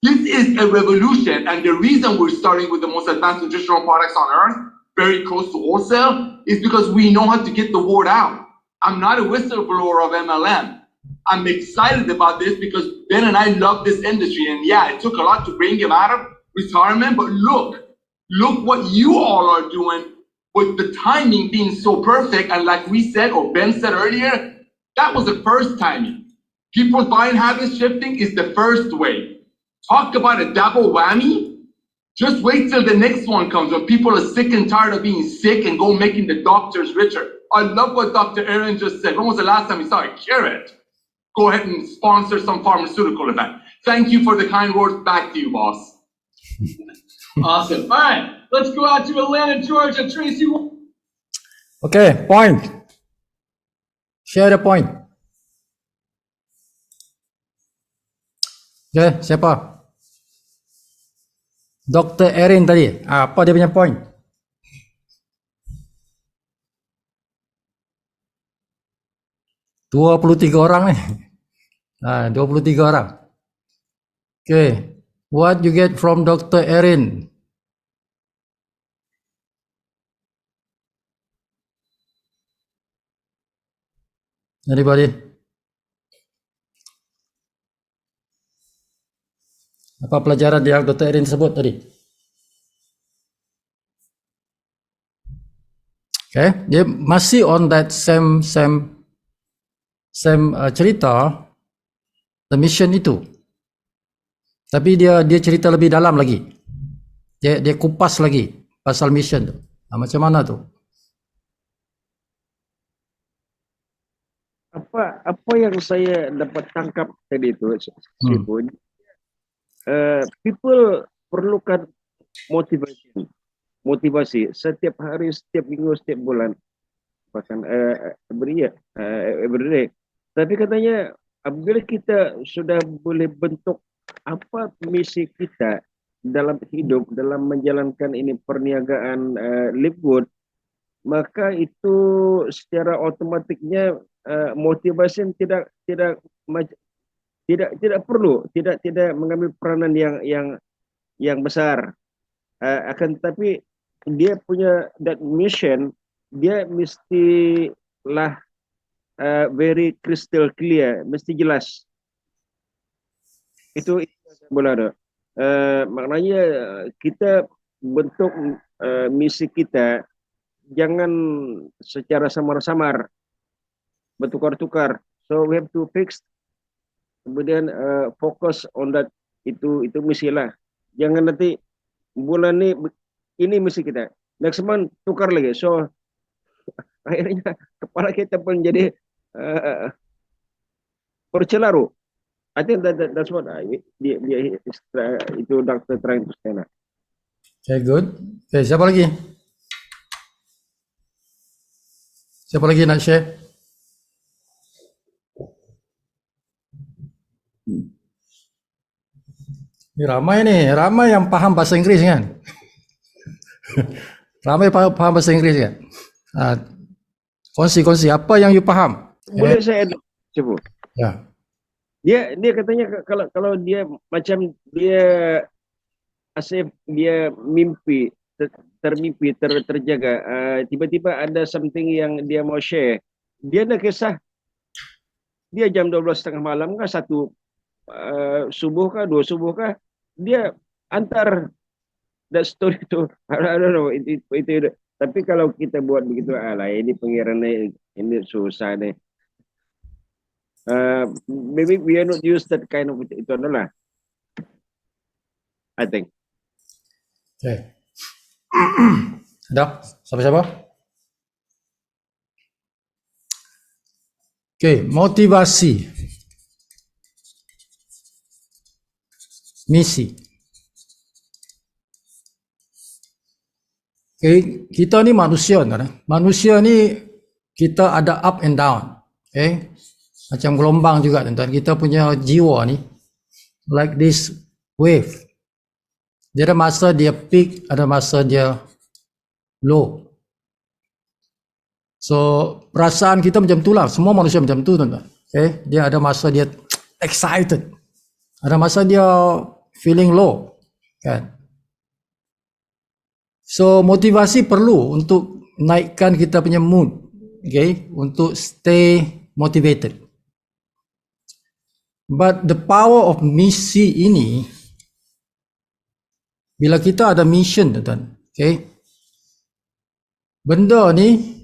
This is a revolution, and the reason we're starting with the most advanced nutritional products on earth, very close to wholesale, is because we know how to get the word out. I'm not a whistleblower of MLM. I'm excited about this because Ben and I love this industry, and yeah, it took a lot to bring him out of retirement, but look what you all are doing with the timing being so perfect, and like we said, or Ben said earlier, that was the first timing. People's buying habits shifting is the first way. Talk about a double whammy. Just wait till the next one comes when people are sick and tired of being sick and go making the doctors richer. I love what Dr. Aaron just said. When was the last time you saw a carrot? Go ahead and sponsor some pharmaceutical event. Thank you for the kind words. Back to you, boss. Awesome. All right, let's go out to Atlanta, Georgia. Tracy. Okay, point. Share the point. Okay, siapa? Dr. Erin tadi. Apa dia punya point? $23 orang ni. 23 orang. Okay. What you get from Dr. Erin? Anybody? Apa pelajaran yang Dr. Erin sebut tadi? Okay, dia masih on that same cerita, the mission itu. Tapi dia cerita lebih dalam lagi. Dia kupas lagi pasal mission tu. Macam mana tu? Apa yang saya dapat tangkap tadi itu, people perlukan motivasi setiap hari, setiap minggu, setiap bulan, bahkan every day. Tapi katanya apabila kita sudah boleh bentuk apa misi kita dalam hidup, dalam menjalankan ini perniagaan Live Good, maka itu secara otomatiknya motivasi tidak perlu, tidak mengambil peranan yang besar. Akan tetapi dia punya that mission, dia mestilah very crystal clear, mesti jelas. Itu boleh. Maknanya kita bentuk misi kita jangan secara samar-samar, bertukar-tukar. So we have to fix, kemudian fokus on that, itu misilah. Jangan nanti bulan ini misi kita, next month tukar lagi. So akhirnya kepala kita pun jadi bercelaru. I think that's what dia itu Dr. trying to say. Okay, good. Okay, siapa lagi? Siapa lagi nak share? Ni ramai yang faham bahasa Inggeris kan? Ramai faham bahasa Inggeris kan? Kongsi apa yang you faham? Boleh saya cuba? Ya. Dia katanya kalau dia macam dia asyik dia mimpi terjaga, tiba-tiba ada something yang dia mau share, dia nak kisah, dia jam 12:30 malam kah, 1 subuh kah, 2 subuh kah, dia antar that story tu. I don't know, itu. Tapi kalau kita buat begitu, ini pengiran ini susah nih. Maybe we are not used that kind of itu adalah. I think. Okay. Ada? Siapa-siapa? Okay, motivasi. Misi. Okay, kita ni manusia kan? Manusia ni kita ada up and down. Okay, macam gelombang juga tuan-tuan. Kita punya jiwa ni like this wave. Dia ada masa dia peak, ada masa dia low. So perasaan kita macam tu lah. Semua manusia macam tu tuan-tuan. Okay, dia ada masa dia excited, ada masa dia feeling low, kan? So motivasi perlu untuk naikkan kita punya mood, okay, untuk stay motivated. But the power of misi ini, bila kita ada mission, tuan-tuan, okay, benda ni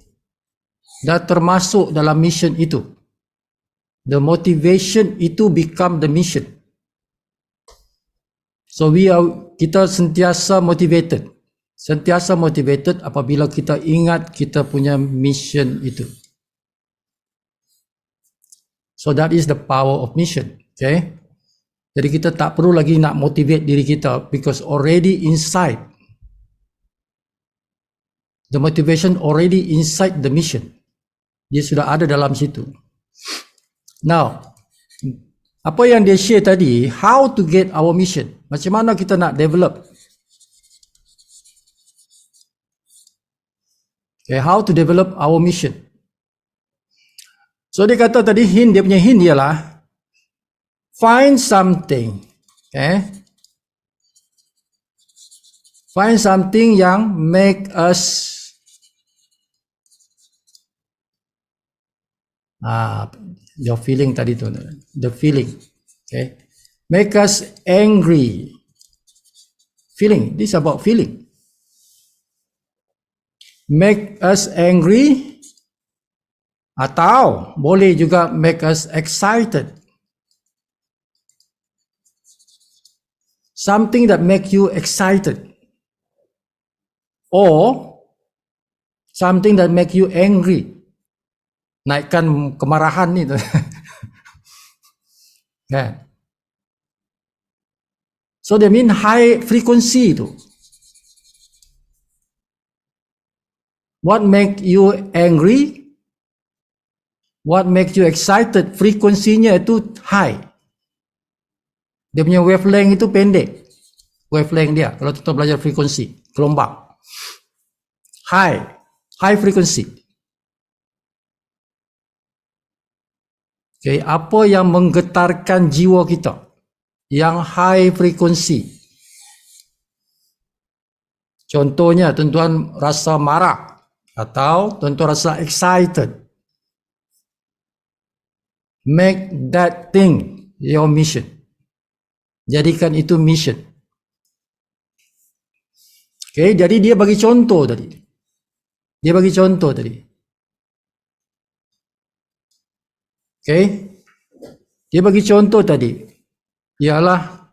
dah termasuk dalam mission itu. The motivation itu become the mission. So kita sentiasa motivated. Sentiasa motivated apabila kita ingat kita punya mission itu. So that is the power of mission. Okay. Jadi kita tak perlu lagi nak motivate diri kita because already inside. The motivation already inside the mission. Dia sudah ada dalam situ. Now, apa yang dia share tadi, how to get our mission. Macam mana kita nak develop. Okay, how to develop our mission. So dia kata tadi dia punya hint ialah find something. Okay. Find something yang make us your feeling tadi tu, the feeling. Okay. Make us angry. Feeling, this is about feeling. Make us angry atau boleh juga make us excited. Something that make you excited or something that make you angry. Naikkan kemarahan ni tu. Kan? So they mean high frequency tu. What make you angry? What make you excited? Frekuensinya itu high. Dia punya wavelength itu pendek. Wavelength dia, kalau kita belajar frekuensi, gelombang. High frequency. Okay, apa yang menggetarkan jiwa kita? Yang high frequency. Contohnya, tuan-tuan rasa marah. Atau tuan-tuan rasa excited. Make that thing your mission. Jadikan itu mission. Okay, jadi dia bagi contoh tadi. Okay. Dia bagi contoh tadi. Ialah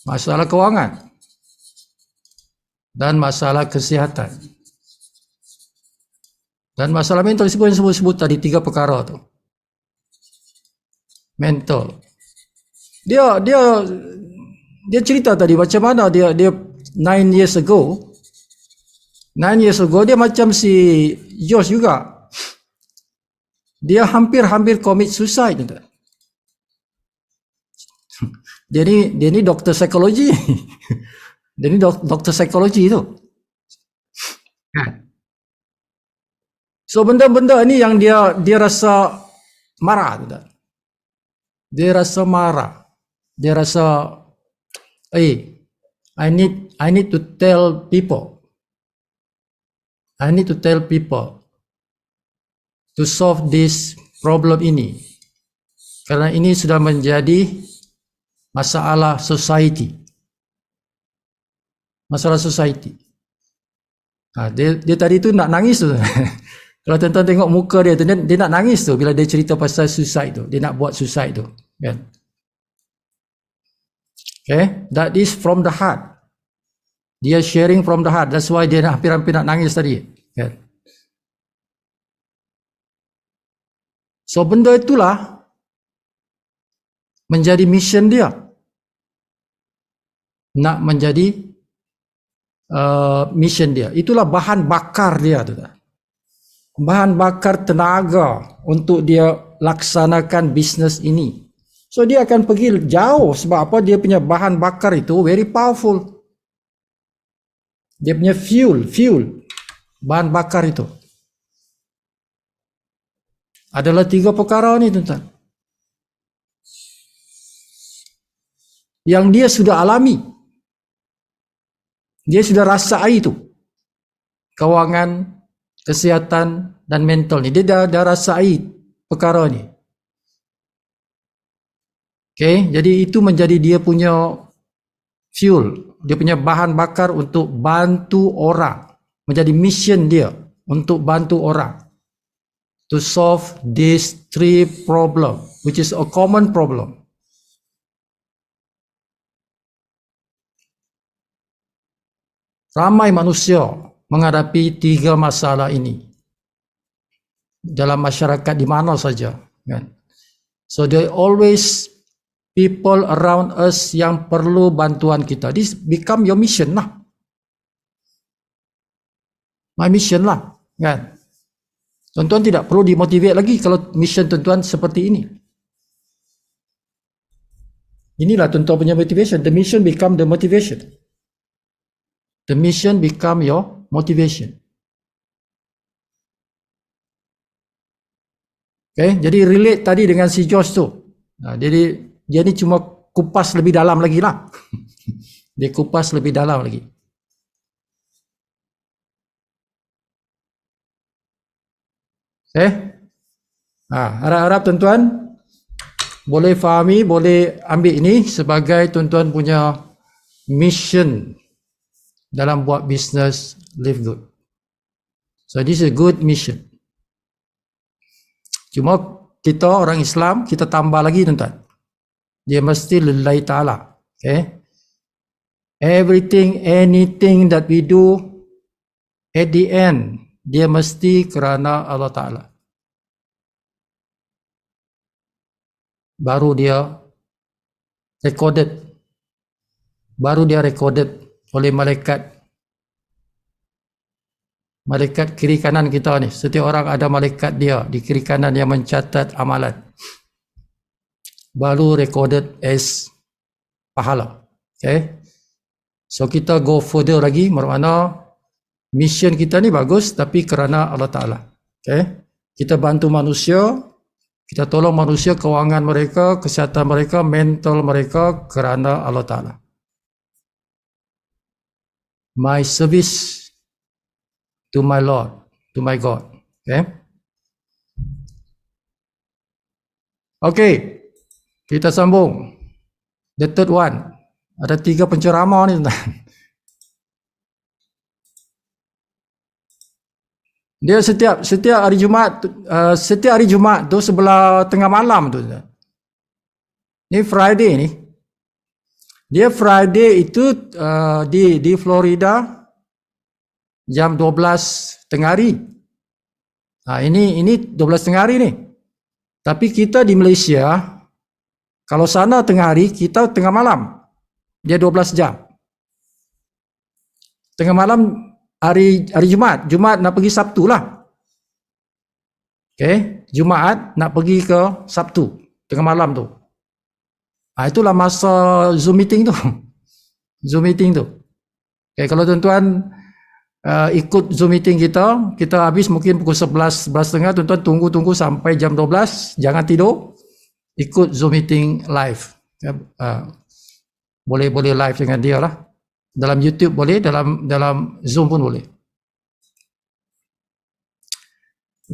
masalah kewangan. Dan masalah kesihatan. Dan masalah mental sebut tadi 3 perkara tu. Mental. Dia cerita tadi macam mana dia 9 years ago dia macam si Josh juga. Dia hampir commit suicide. Dia ni doktor psikologi. Dia ni doktor psikologi tu. So benda-benda ni yang dia rasa marah. Dia rasa marah. Dia rasa, I need to tell people. I need to tell people to solve this problem ini. Karena ini sudah menjadi masalah society. Masalah society. Dia tadi tu nak nangis tu. Kalau tuan-tuan tengok muka dia tu, dia nak nangis tu bila dia cerita pasal suicide tu. Dia nak buat suicide tu. Kan? Okay, that is from the heart. Dia sharing from the heart. That's why dia hampir-hampir nak nangis tadi. Okay. So benda itulah menjadi mission dia. Nak menjadi mission dia. Itulah bahan bakar dia tu. Bahan bakar tenaga untuk dia laksanakan bisnes ini. So dia akan pergi jauh sebab apa? Dia punya bahan bakar itu very powerful. Dia punya fuel, bahan bakar itu. Adalah 3 perkara ni tuan-tuan. Yang dia sudah alami. Dia sudah rasai itu. Kewangan, kesihatan dan mental ni. Dia dah rasai perkara ni. Okay, jadi itu menjadi dia punya fuel. Dia punya bahan bakar untuk bantu orang. Menjadi mission dia untuk bantu orang. To solve these 3 problem, which is a common problem. Ramai manusia menghadapi 3 masalah ini dalam masyarakat di mana saja, kan? So there always people around us yang perlu bantuan kita. This become your mission lah. My mission lah, kan? Tuan-tuan tidak perlu dimotivate lagi kalau mission tuan-tuan seperti ini. Inilah tuan-tuan punya motivation. The mission become the motivation. The mission become your motivation. Okay, jadi relate tadi dengan si Josh tu. Jadi dia ni cuma kupas lebih dalam lagi lah. Dia kupas lebih dalam lagi. Okay. Harap-harap tuan-tuan boleh fahami, boleh ambil ini sebagai tuan-tuan punya mission dalam buat bisnes Live Good. So this is a good mission. Cuma kita orang Islam, kita tambah lagi tuan-tuan. Dia mesti lillahi ta'ala. Okay. Everything, anything that we do, at the end, dia mesti kerana Allah Ta'ala. Baru dia recorded. Baru dia recorded oleh malaikat. Malaikat kiri kanan kita ni. Setiap orang ada malaikat dia di kiri kanan yang mencatat amalan. Baru recorded as pahala. Okay. So kita go further lagi. Bermakna mission kita ni bagus tapi kerana Allah Ta'ala. Okay. Kita bantu manusia. Kita tolong manusia, kewangan mereka, kesihatan mereka, mental mereka kerana Allah Ta'ala. My service to my Lord, to my God. Okay. Okay. Kita sambung. The third one. Ada 3 penceramah ni tuan. Dia setiap hari Jumaat tu sebelah tengah malam tu. Ni Friday ni. Dia Friday itu di Florida jam 12 tengah hari. Ini 12 tengah hari ni. Tapi kita di Malaysia, kalau sana tengah hari, kita tengah malam. Dia 12 jam. Tengah malam hari Jumaat nak pergi Sabtu lah. Okay, Jumaat nak pergi ke Sabtu tengah malam tu. Itulah masa Zoom meeting tu. Zoom meeting tu. Okay, kalau tuan-tuan ikut Zoom meeting kita habis mungkin pukul 11:30, tuan-tuan tunggu sampai jam 12, jangan tidur. Ikut Zoom meeting live. Boleh live dengan dia lah. Dalam YouTube boleh, dalam Zoom pun boleh.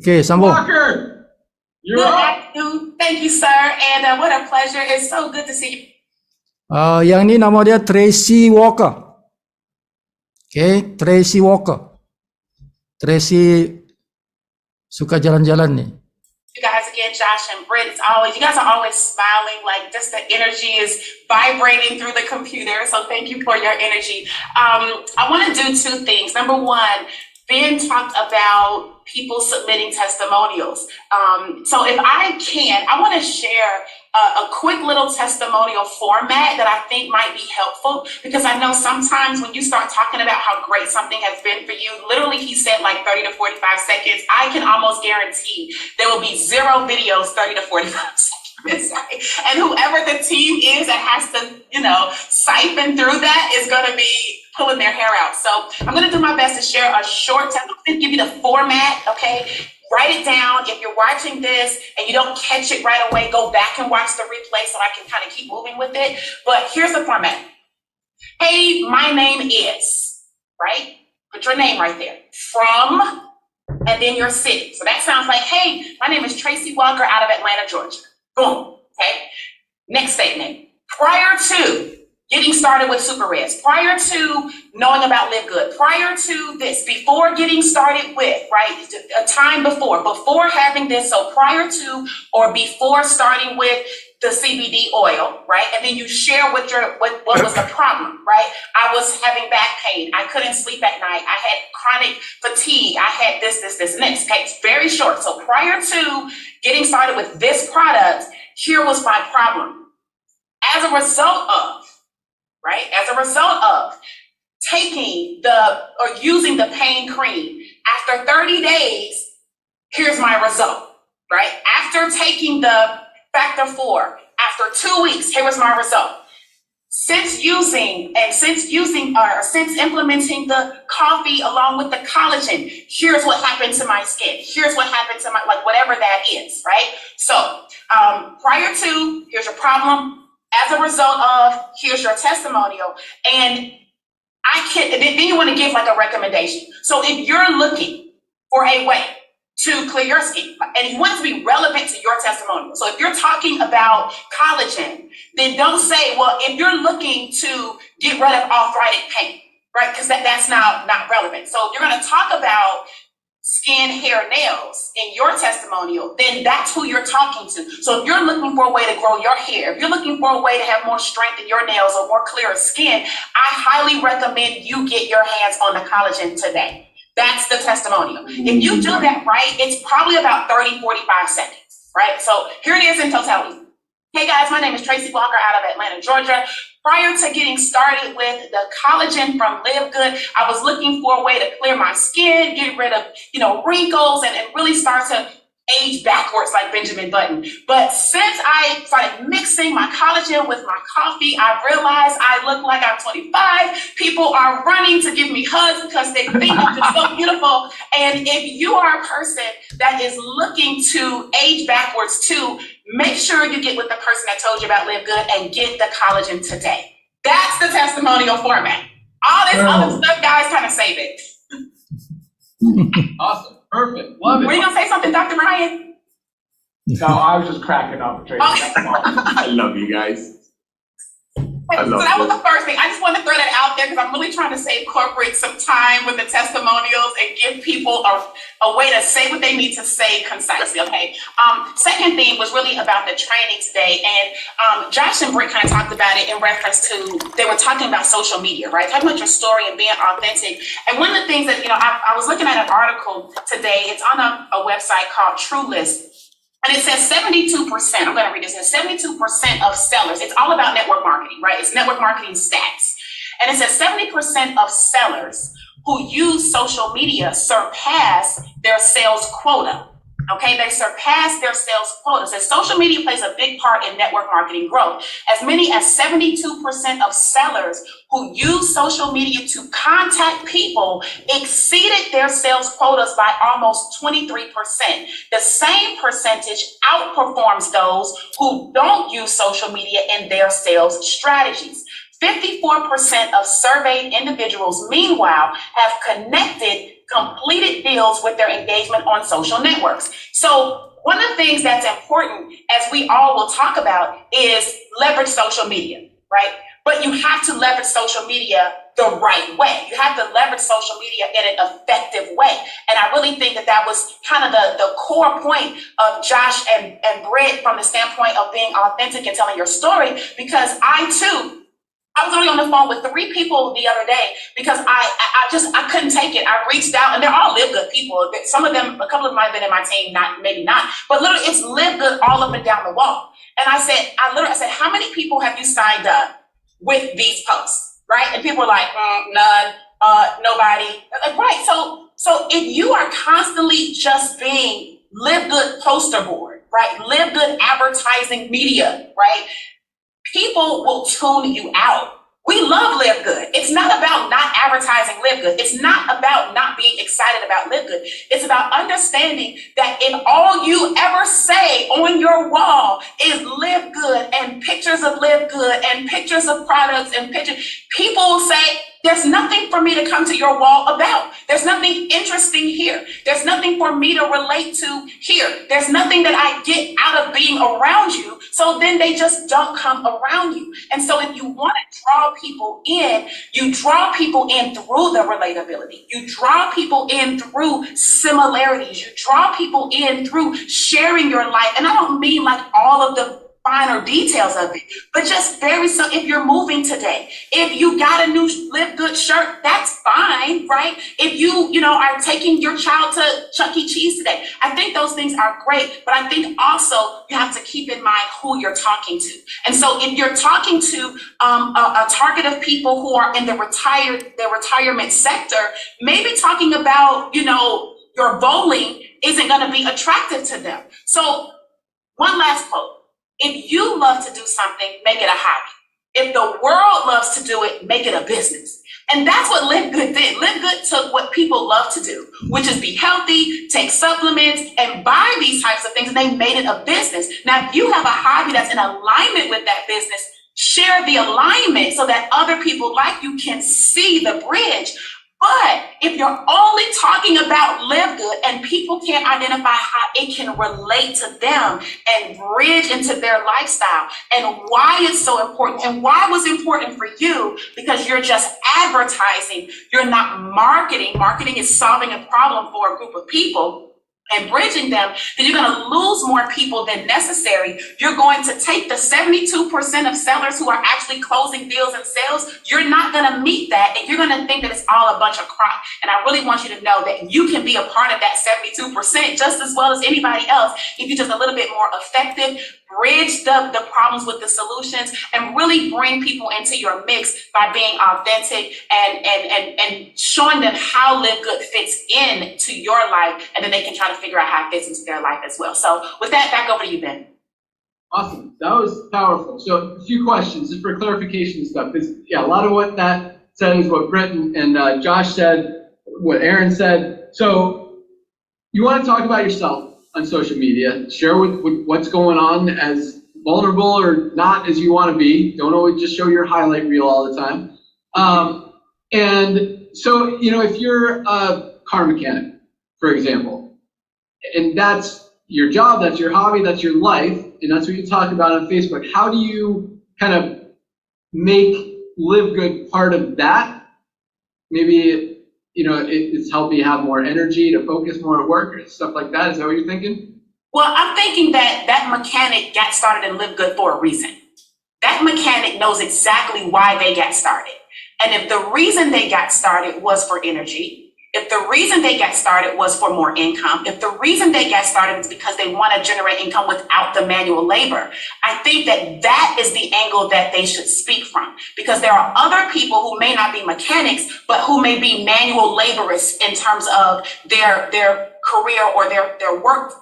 Okay, sambung. Walker, you're Good up. afternoon. Thank you, sir. And what a pleasure. It's so good to see you. Yang ni nama dia Tracy Walker. Okay, Tracy Walker. Tracy suka jalan-jalan ni. You guys again. again, Josh and Britt. It's always, you guys are always smiling, like just the energy is vibrating through the computer. So thank you for your energy. I want to do two things. Number one, Ben talked about people submitting testimonials. So if I can, I want to share a quick little testimonial format that I think might be helpful, because I know sometimes when you start talking about how great something has been for you, literally he said like 30 to 45 seconds. I can almost guarantee there will be 0 videos 30 to 45 seconds. And whoever the team is that has to, siphon through that is going to be pulling their hair out. So I'm going to do my best to share a short testimony, give you the format, okay? Write it down. If you're watching this and you don't catch it right away, go back and watch the replay so I can kind of keep moving with it. But here's the format. Hey, my name is, right? Put your name right there. From, and then your city. So that sounds like, hey, my name is Tracy Walker out of Atlanta, Georgia. Boom, okay? Next statement. Prior to getting started with Super Reds, prior to knowing about Live Good, prior to this, before getting started with, right, a time before having this, so prior to or before starting with the CBD oil, right, and then you share what was the problem, right? I was having back pain, I couldn't sleep at night, I had chronic fatigue, I had this, and this, okay, it's very short. So prior to getting started with this product, here was my problem. As a result of taking or using the pain cream, after 30 days, here's my result, right? After taking the Factor 4, after 2 weeks, here was my result. Since implementing the coffee along with the collagen, here's what happened to my skin. Here's what happened to my, whatever that is, right? So prior to, here's your problem. As a result of, here's your testimonial. And then you want to give like a recommendation. So if you're looking for a way to clear your skin, and you want it to be relevant to your testimonial. So if you're talking about collagen, then don't say, well, if you're looking to get rid of arthritic pain, right? Because that's not relevant. So if you're going to talk about skin, hair, nails in your testimonial, then that's who you're talking to. So if you're looking for a way to grow your hair, if you're looking for a way to have more strength in your nails or more clear skin, I highly recommend you get your hands on the collagen today. That's the testimonial. If you do that right, it's probably about 30, 45 seconds, right? So here it is in totality. Hey guys, my name is Tracy Walker out of Atlanta, Georgia. Prior to getting started with the collagen from Live Good, I was looking for a way to clear my skin, get rid of, wrinkles, and really start to age backwards like Benjamin Button. But since I started mixing my collagen with my coffee, I realized I look like I'm 25. People are running to give me hugs because they think I'm just so beautiful. And if you are a person that is looking to age backwards too, make sure you get with the person that told you about Live Good and get the collagen today. That's the testimonial format. All this other stuff, guys, kind of save it. Awesome. Perfect. Love it. Were you going to say something, Dr. Ryan? No, I was just cracking up, Tracy. I love you guys. So that was the first thing. I just want to throw that out there because I'm really trying to save corporate some time with the testimonials and give people a way to say what they need to say concisely, okay? Second thing was really about the training today. And Josh and Britt kind of talked about it in reference to, they were talking about social media, right? Talking about your story and being authentic. And one of the things that, I was looking at an article today. It's on a website called TrueList. And it says 72%, I'm going to read this, it says 72% of sellers, it's all about network marketing, right? It's network marketing stats. And it says 70% of sellers who use social media surpass their sales quota. Okay, they surpass their sales quota. So social media plays a big part in network marketing growth. As many as 72% of sellers who use social media to contact people exceeded their sales quotas by almost 23%. The same percentage outperforms those who don't use social media in their sales strategies. 54% of surveyed individuals, meanwhile, have completed deals with their engagement on social networks. So one of the things that's important, as we all will talk about, is leverage social media, right? but you have to leverage social media the right way. You have to leverage social media in an effective way. And I really think that that was kind of the core point of Josh and Britt from the standpoint of being authentic and telling your story, because I was only on the phone with 3 people the other day because I couldn't take it. I reached out, and they're all Live Good people. Some of them, a couple of them might have been in my team, maybe not, but literally it's Live Good all up and down the wall. And I said, how many people have you signed up with these posts? Right? And people are like, none, nobody. Like, right. So if you are constantly just being Live Good poster board, right? Live Good advertising media, right? People will tune you out. We love Live Good. It's not about not advertising Live Good. It's not about not being excited about Live Good. It's about understanding that if all you ever say on your wall is Live Good and pictures of Live Good and pictures of products and pictures, people will say, there's nothing for me to come to your wall about. There's nothing interesting here. There's nothing for me to relate to here. There's nothing that I get out of being around you. So then they just don't come around you. And so if you want to draw people in, you draw people in through the relatability. You draw people in through similarities. You draw people in through sharing your life. And I don't mean like all of the finer details of it, but just so if you're moving today, if you got a new Live Good shirt, that's fine, right? If you are taking your child to Chuck E. Cheese today, I think those things are great, but I think also you have to keep in mind who you're talking to. And so if you're talking to a target of people who are in the retirement sector, maybe talking about, your bowling isn't going to be attractive to them. So one last quote. If you love to do something, make it a hobby. If the world loves to do it, make it a business. And that's what Live Good did. Live Good took what people love to do, which is be healthy, take supplements, and buy these types of things, and they made it a business. Now, if you have a hobby that's in alignment with that business, share the alignment so that other people like you can see the bridge. But if you're only talking about Live Good and people can't identify how it can relate to them and bridge into their lifestyle and why it's so important and why it was important for you, because you're just advertising, you're not marketing. Marketing is solving a problem for a group of people and bridging them, then you're going to lose more people than necessary. You're going to take the 72% of sellers who are actually closing deals and sales. You're not going to meet that, and you're going to think that it's all a bunch of crap. And I really want you to know that you can be a part of that 72% just as well as anybody else if you're just a little bit more effective, bridge the problems with the solutions, and really bring people into your mix by being authentic and showing them how Live Good fits into your life, and then they can try to figure out how it fits into their life as well. So with that, back over to you, Ben. Awesome. That was powerful. So a few questions just for clarification and stuff. Because a lot of what that said is what Britt and Josh said, what Aaron said. So you want to talk about yourself on social media, share with what's going on, as vulnerable or not as you want to be. Don't always just show your highlight reel all the time. And so, if you're a car mechanic, for example, and that's your job, that's your hobby, that's your life, and that's what you talk about on Facebook, how do you kind of make Live Good part of that? Maybe it's helping you have more energy to focus more at work or stuff like that. Is that what you're thinking? Well, I'm thinking that mechanic got started in Live Good for a reason. That mechanic knows exactly why they got started. And if the reason they got started was for energy, if the reason they got started was for more income, if the reason they got started is because they want to generate income without the manual labor, I think that is the angle that they should speak from. Because there are other people who may not be mechanics, but who may be manual laborists in terms of their career or their work,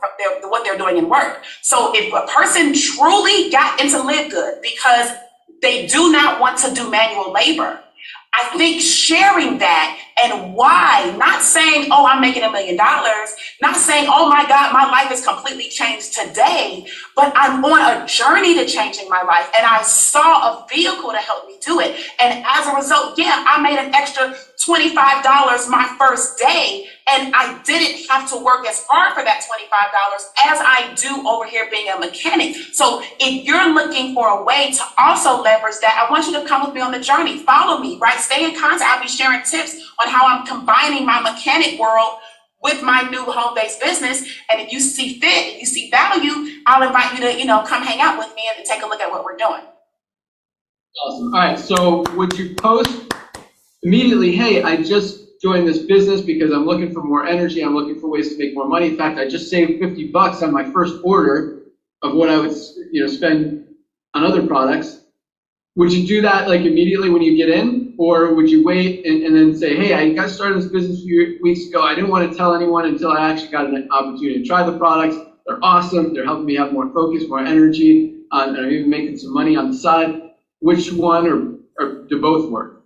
what they're doing in work. So if a person truly got into Live Good because they do not want to do manual labor, I think sharing that and why. Not saying, oh, I'm making $1 million, not saying, oh my God, my life is completely changed today, but I'm on a journey to changing my life, and I saw a vehicle to help me do it. And as a result, yeah, I made an extra $25 my first day, and I didn't have to work as hard for that $25 as I do over here being a mechanic. So if you're looking for a way to also leverage that, I want you to come with me on the journey. Follow me, right? Stay in contact. I'll be sharing tips on how I'm combining my mechanic world with my new home-based business. And if you see fit, if you see value, I'll invite you to, come hang out with me and take a look at what we're doing. Awesome. All right. So would you post immediately, hey, I just joined this business because I'm looking for more energy. I'm looking for ways to make more money. In fact, I just saved $50 on my first order of what I would, spend on other products. Would you do that like immediately when you get in, or would you wait and then say, hey, I got started this business a few weeks ago. I didn't want to tell anyone until I actually got an opportunity to try the products. They're awesome. They're helping me have more focus, more energy, and I'm even making some money on the side. Which one or do both work?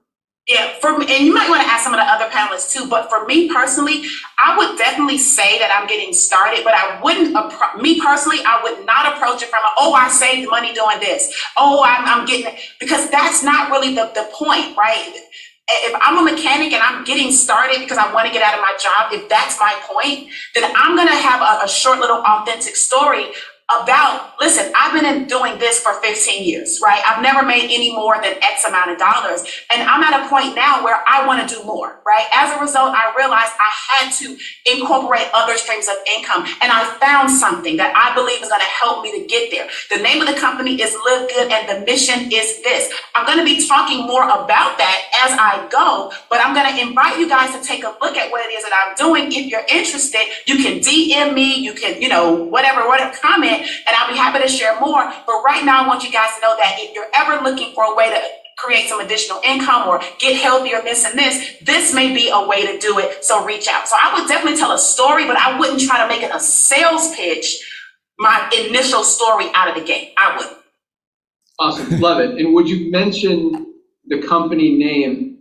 Yeah, for me, and you might want to ask some of the other panelists too, but for me personally, I would definitely say that I'm getting started, but I wouldn't, me personally, I would not approach it from, I saved money doing this. I'm getting it, because that's not really the point, right? If I'm a mechanic and I'm getting started because I want to get out of my job, if that's my point, then I'm going to have a short little authentic story about, listen, I've been doing this for 15 years, right? I've never made any more than X amount of dollars. And I'm at a point now where I want to do more, right? As a result, I realized I had to incorporate other streams of income. And I found something that I believe is going to help me to get there. The name of the company is Live Good, and the mission is this. I'm going to be talking more about that as I go, but I'm going to invite you guys to take a look at what it is that I'm doing. If you're interested, you can DM me, you can, whatever, comment, and I'll be happy to share more. But right now, I want you guys to know that if you're ever looking for a way to create some additional income or get healthier, this may be a way to do it. So reach out. So I would definitely tell a story, but I wouldn't try to make it a sales pitch, my initial story out of the gate. I wouldn't. Awesome. Love it. And would you mention the company name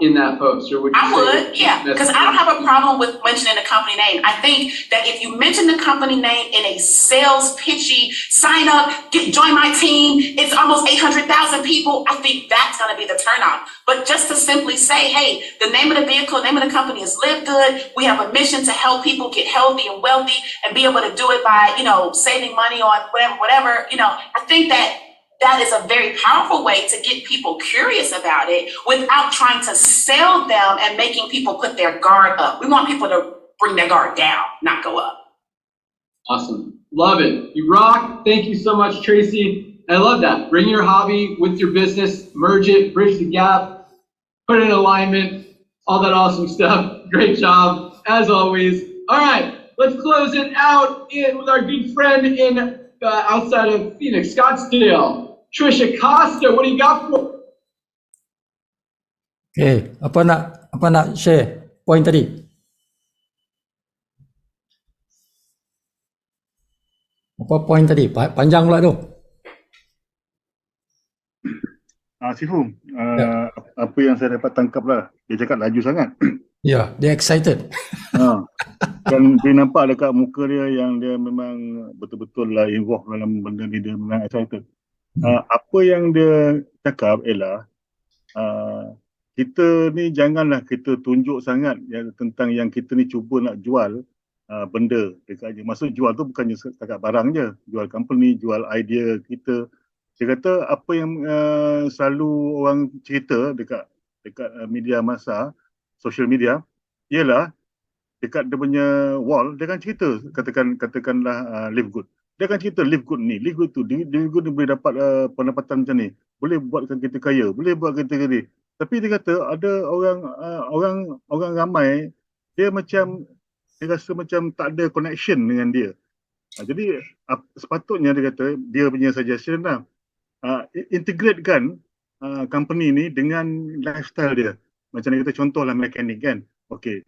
in that post, or would you? I would, yeah, because I don't have a problem with mentioning the company name. I think that if you mention the company name in a sales pitchy, sign up, join my team, it's almost 800,000 people, I think that's going to be the turnout. But just to simply say, hey, the name of the vehicle, name of the company is Live Good. We have a mission to help people get healthy and wealthy and be able to do it by, saving money on whatever, I think that is a very powerful way to get people curious about it without trying to sell them and making people put their guard up. We want people to bring their guard down, not go up. Awesome. Love it. You rock. Thank you so much, Tracy. I love that. Bring your hobby with your business, merge it, bridge the gap, put it in alignment, all that awesome stuff. Great job, as always. All right, let's close it out with our good friend in outside of Phoenix, Scottsdale. Trisha Costa, what do you got for? Okay, apa nak share point tadi? Apa point tadi? Panjang pula tu. Sifu, apa yang saya dapat tangkap lah, dia cakap laju sangat. Ya, dia excited. Dan dia nampak dekat muka dia yang dia memang betul-betul lah involved dalam benda ni, dia memang excited. Apa yang dia cakap ialah kita ni janganlah kita tunjuk sangat tentang yang kita ni cuba nak jual benda dekat dia. Maksud jual tu bukannya setakat barang je, jual company, jual idea kita. Dia kata apa yang selalu orang cerita dekat media massa, social media, ialah dekat dia punya wall, dia akan cerita, katakanlah Live Good. Dia akan cerita Live Good ni, Live Good tu, Live Good ni boleh dapat pendapatan macam ni, boleh buatkan kita kaya, boleh buat kita gini. Tapi dia kata ada orang ramai, dia rasa macam tak ada connection dengan dia. Jadi sepatutnya dia kata, dia punya suggestion lah, integratekan company ni dengan lifestyle dia. Macam dia kata, contohlah mekanik kan. Okay,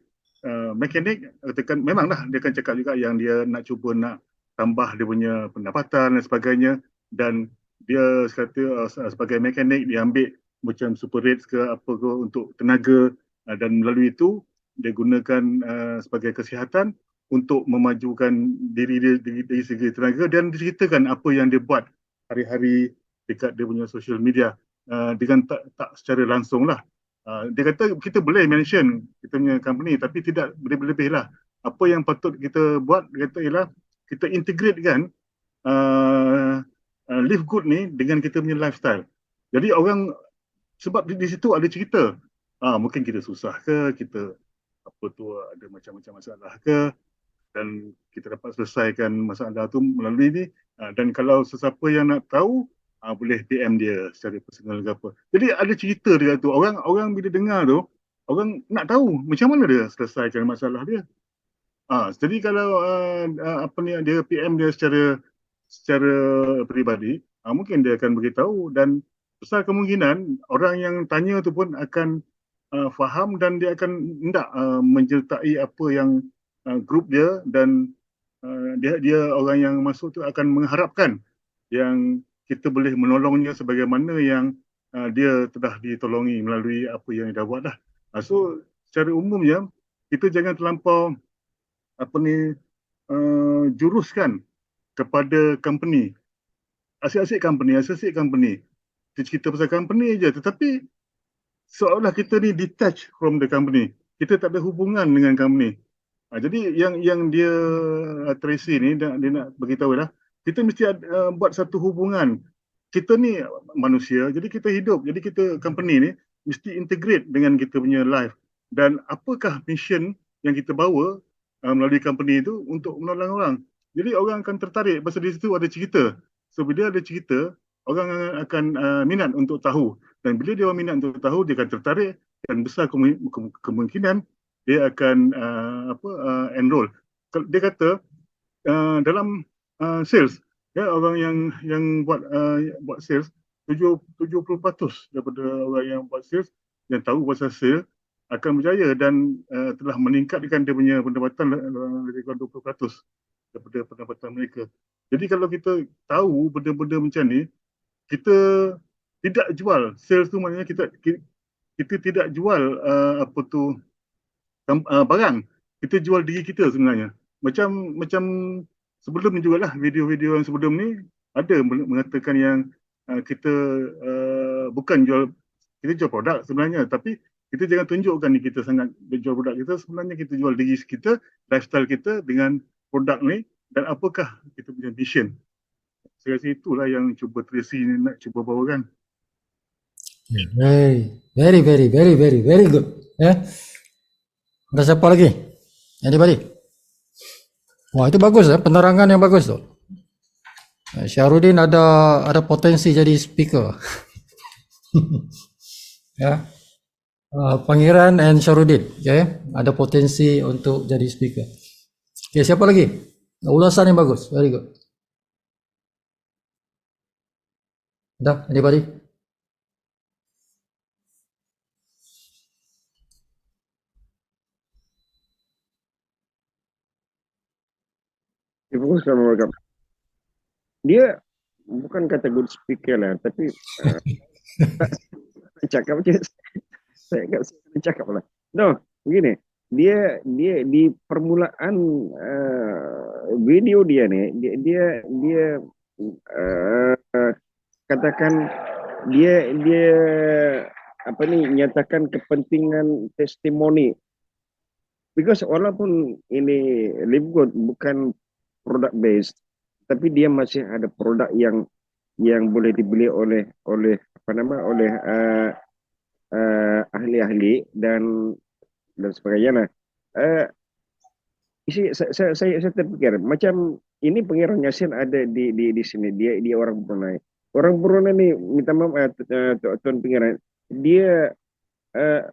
mekanik katakan memanglah dia akan cakap juga yang dia nak cuba nak tambah dia punya pendapatan dan sebagainya, dan dia kata sebagai mekanik dia ambil macam super rates ke apa ke untuk tenaga, dan melalui itu dia gunakan sebagai kesihatan untuk memajukan diri dia dari segi tenaga dan diceritakan apa yang dia buat hari-hari dekat dia punya social media dengan tak secara langsung lah. Dia kata kita boleh mention kita punya company tapi tidak berlebih-lebih lah. Apa yang patut kita buat, dia kata ialah kita integratekan live good ni dengan kita punya lifestyle. Jadi orang, sebab di situ ada cerita, mungkin kita susah ke, kita apa tu ada macam-macam masalah ke, dan kita dapat selesaikan masalah tu melalui ni. Dan kalau sesiapa yang nak tahu, boleh DM dia secara personal ke apa. Jadi ada cerita dia tu. Orang bila dengar tu, orang nak tahu macam mana dia selesaikan masalah dia. Jadi kalau apa ni dia PM dia secara peribadi, mungkin dia akan beritahu dan besar kemungkinan orang yang tanya tu pun akan faham dan dia akan hendak menyertai apa yang grup dia dan dia orang yang masuk tu akan mengharapkan yang kita boleh menolongnya sebagaimana yang dia telah ditolongi melalui apa yang dia dah buat lah. So secara umumnya kita jangan terlampau apa ni juruskan kepada company. Asyik-asyik company. Kita cerita pasal company je, tetapi seolah kita ni detached from the company. Kita tak ada hubungan dengan company. Jadi yang dia Tracy ni dia nak beritahu lah, kita mesti buat satu hubungan. Kita ni manusia, jadi kita hidup. Jadi kita company ni mesti integrate dengan kita punya life. Dan apakah mission yang kita bawa melalui company itu untuk menolong orang. Jadi orang akan tertarik pasal di situ ada cerita. So bila ada cerita, orang akan minat untuk tahu. Dan bila dia minat untuk tahu, dia akan tertarik dan besar kemungkinan dia akan enroll. Dia kata dalam sales, ya, orang yang buat sales 70% daripada orang yang buat sales yang tahu pasal sales akan berjaya dan telah meningkatkan dia punya pendapatan lebih kurang 20% daripada pendapatan mereka. Jadi kalau kita tahu benda-benda macam ni, kita tidak jual. Sales tu maknanya kita tidak jual barang. Kita jual diri kita sebenarnya. Macam sebelum ni jugalah, video-video yang sebelum ni ada mengatakan yang kita bukan jual, kita jual produk sebenarnya, tapi kita jangan tunjukkan ni kita sangat jual produk kita. Sebenarnya kita jual diri kita, lifestyle kita dengan produk ni dan apakah kita punya mission. Saya rasa itulah yang cuba Tracy ni nak cuba bawakan. Very good. Ada siapa lagi? Anybody? Wah, itu bagus penerangan yang bagus tu. Syahrudin ada potensi jadi speaker. Ya. Pangeran and Syahrudin, okay? Ada potensi untuk jadi speaker. Okay, siapa lagi? Ulasan yang bagus, very good. Ada anybody? Assalamualaikum. Dia bukan kata good speaker lah, tapi cakap je. Saya enggak cakap lah. No, begini. Dia di permulaan video dia ni, dia katakan dia apa ni, nyatakan kepentingan testimoni. Because walaupun ini Live Good bukan product based, tapi dia masih ada produk yang boleh dibeli oleh apa nama, oleh ahli-ahli dan sebagainya lah. Saya terfikir macam ini Pangeran Yasin ada di sini, dia orang Brunei. Orang Brunei ni, minta maaf Tuan Pangeran, dia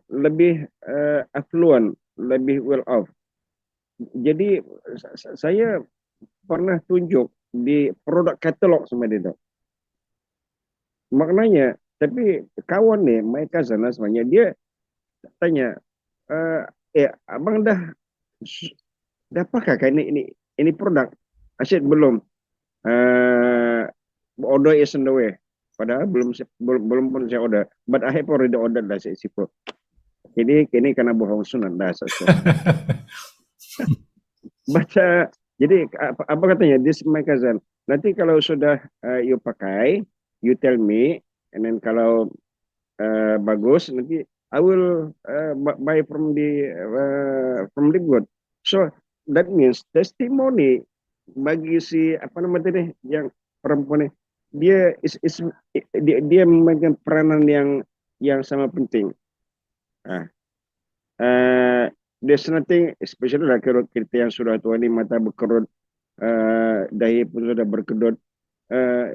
lebih affluent, lebih well off. Jadi saya pernah tunjuk di produk katalog sama dia tu. Maknanya, tapi kawan ni, my cousin lah sebenarnya, dia tanya, abang dah pakai kan ini produk? Asyik belum. Order is on the way. Padahal belum pun saya order. But I have already ordered lah, saya sipur. kini kena bohong sunat dah sesuatu. Baca, jadi apa katanya? This my cousin. Nanti kalau sudah you pakai, you tell me, and then kalau bagus, nanti I will buy from the good. So that means testimony bagi si apa nama tadi yang perempuan ni, dia dia memegang peranan yang sama penting. There's nothing, especially lah kalau kita yang sudah tua ni mata berkerut, dahi pun sudah berkedut.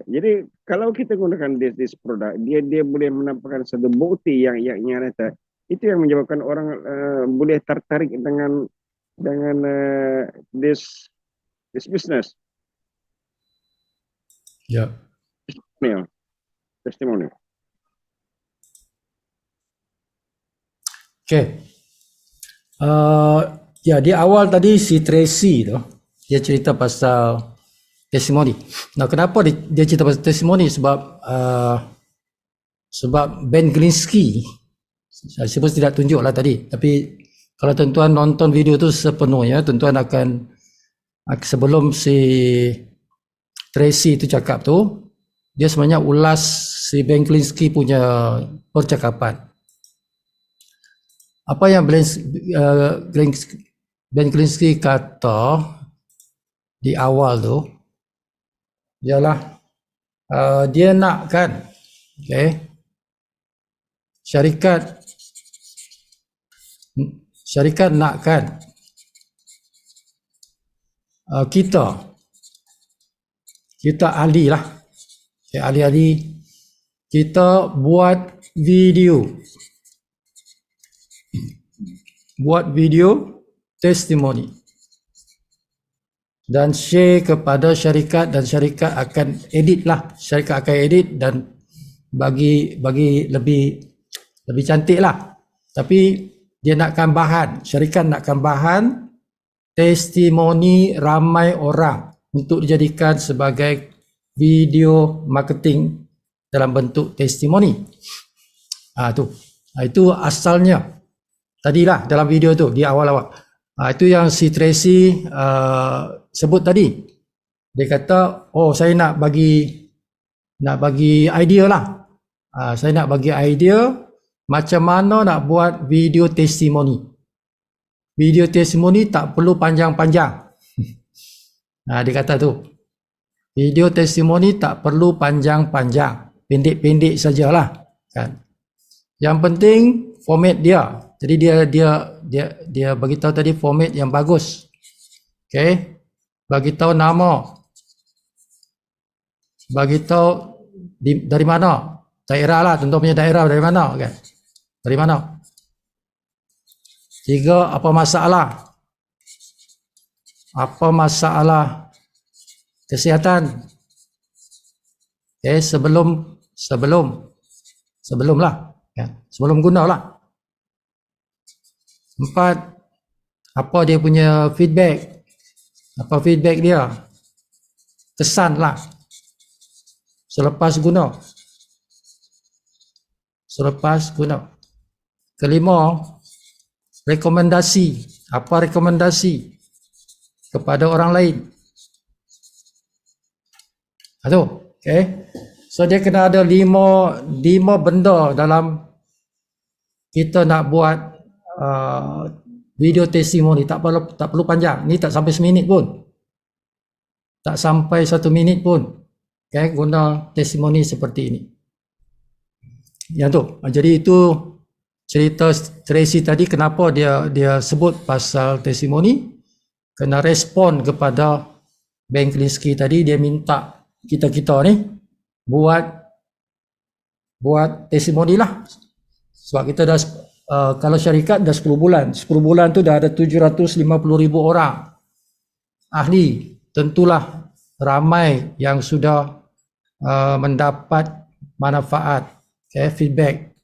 Jadi kalau kita gunakan this produk, dia boleh menampakkan satu bukti yang nyata. Itu yang menyebabkan orang boleh tertarik dengan this business. Ya. Testimoni. Okay. Ya, di awal tadi si Tracy tu, dia cerita pasal testimoni. Nah, kenapa dia cerita pasal testimoni? Sebab Ben Glinsky, saya sebut tidak tunjuk lah tadi, tapi kalau tuan-tuan nonton video tu sepenuhnya, tuan-tuan akan sebelum si Tracy tu cakap tu, dia sebenarnya ulas si Ben Glinsky punya percakapan. Apa yang Ben Glinsky kata di awal tu ialah dia nak kan, syarikat nak kan kita ahli lah, ahli-ahli kita buat video testimoni dan share kepada syarikat, dan syarikat akan edit lah, syarikat akan edit dan bagi lebih cantik lah. Tapi dia nakkan bahan, syarikat nakkan bahan testimoni ramai orang untuk dijadikan sebagai video marketing dalam bentuk testimoni. Itu asalnya. Tadilah dalam video tu di awal-awal. Itu yang si Tracy sebut tadi. Dia kata, oh saya nak bagi idea lah. Saya nak bagi idea macam mana nak buat video testimoni. Video testimoni tak perlu panjang-panjang. Dia kata tu. Video testimoni tak perlu panjang-panjang. Pendek-pendek sajalah. Kan? Yang penting format dia. Jadi dia bagi tahu tadi format yang bagus. Okey. Bagi tahu nama. Bagi tahu dari mana? Daerah lah, tentu punya daerah dari mana kan? Dari mana? 3, apa masalah? Apa masalah kesihatan? Okey, sebelum lah, kan? Sebelum guna lah. 4, apa dia punya feedback? Apa feedback dia? Kesan lah. Selepas guna. Kelima, rekomendasi. Apa rekomendasi kepada orang lain? Okay. So dia kena ada 5 benda dalam kita nak buat video testimoni. Tak perlu panjang. Ni tak sampai seminit pun. Tak sampai 1 minit pun. Okay, guna testimoni seperti ini. Yang tu. Jadi itu cerita Tracy tadi kenapa dia sebut pasal testimoni. Kena respon kepada Ben Glinsky tadi, dia minta kita ni buat testimoni lah. Sebab kita dah kalau syarikat dah 10 bulan. 10 bulan tu dah ada 750,000 orang ahli. Tentulah ramai yang sudah mendapat manfaat, feedback,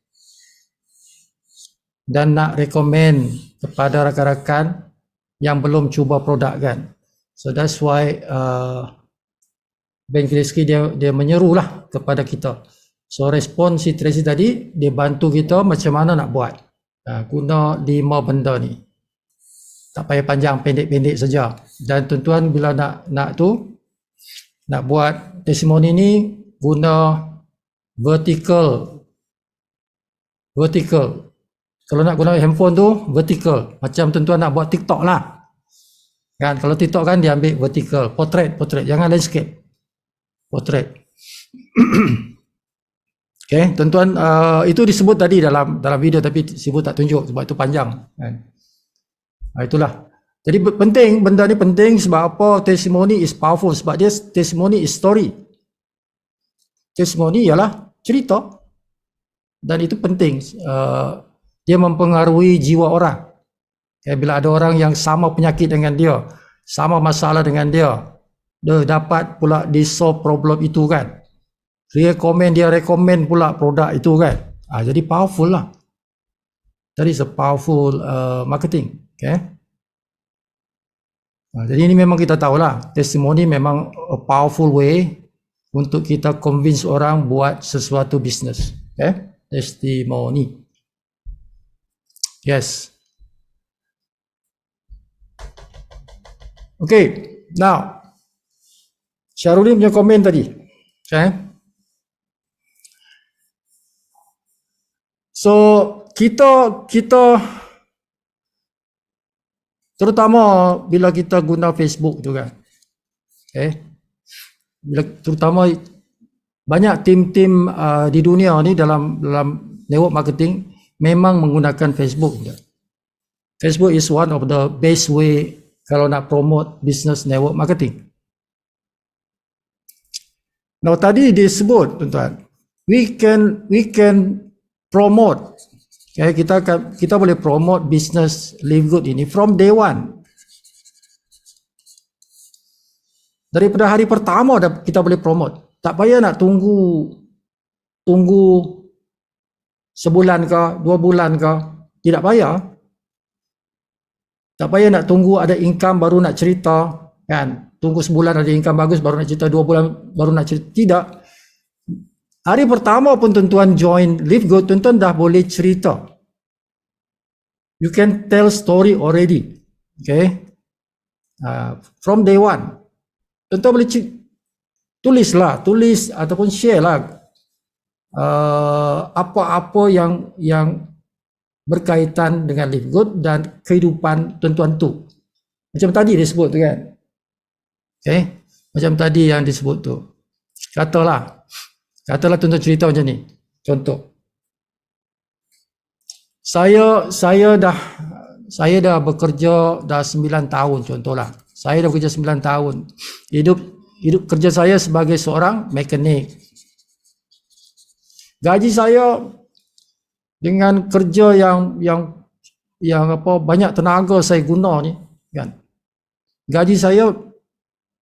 dan nak rekomen kepada rakan-rakan yang belum cuba produk kan. So that's why Ben Glinsky dia menyerulah kepada kita. So respon si Tracy tadi, dia bantu kita macam mana nak buat. Guna 5 benda ni. Tak payah panjang, pendek-pendek saja. Dan tuan-tuan bila nak buat testimoni ni, guna vertical. Kalau nak guna handphone tu, vertical. Macam tuan-tuan nak buat TikTok lah. Kan, kalau TikTok kan dia ambil vertical. Portrait. Jangan landscape. Portrait. Okay, tuan-tuan, itu disebut tadi dalam video tapi sebut tak tunjuk sebab itu panjang. Kan? Itulah. Jadi penting, benda ni penting sebab apa? Testimony is powerful sebab dia testimony is story. Testimony ialah cerita dan itu penting. Dia mempengaruhi jiwa orang. Okay, bila ada orang yang sama penyakit dengan dia, sama masalah dengan dia dapat pula di-solve problem itu kan. Dia recommend pula produk itu kan. Jadi powerful lah. That is a powerful marketing. Okay. Jadi ini memang kita tahulah, testimoni memang a powerful way untuk kita convince orang buat sesuatu bisnes. Okay. Testimoni. Yes. Okay. Now, Syarudin punya komen tadi. Okay. So kita terutama bila kita guna Facebook tu kan, terutama banyak tim-tim di dunia ni dalam network marketing memang menggunakan Facebook. Facebook is one of the best way kalau nak promote business network marketing. Now tadi disebut tuan-tuan, we can promote, kita boleh promote business Live Good ini from day one. Daripada hari pertama kita boleh promote. Tak payah nak tunggu sebulan ke, 2 bulan ke. Tidak payah. Tak payah nak tunggu ada income baru nak cerita, kan? Tunggu sebulan ada income bagus baru nak cerita, 2 bulan baru nak cerita. Tidak. Hari pertama pun tuan-tuan join Live Good, tuan-tuan dah boleh cerita. You can tell story already. Okay. From day one. Tuan-tuan boleh tulis ataupun share lah apa-apa yang berkaitan dengan Live Good dan kehidupan tuan-tuan tu. Macam tadi disebut tu kan. Okay. Macam tadi yang disebut tu. Katalah tuan-tuan cerita macam ni. Contoh. Saya dah bekerja dah 9 tahun contohlah. Saya dah bekerja 9 tahun. Hidup kerja saya sebagai seorang mekanik. Gaji saya dengan kerja yang banyak tenaga saya guna ni kan. Gaji saya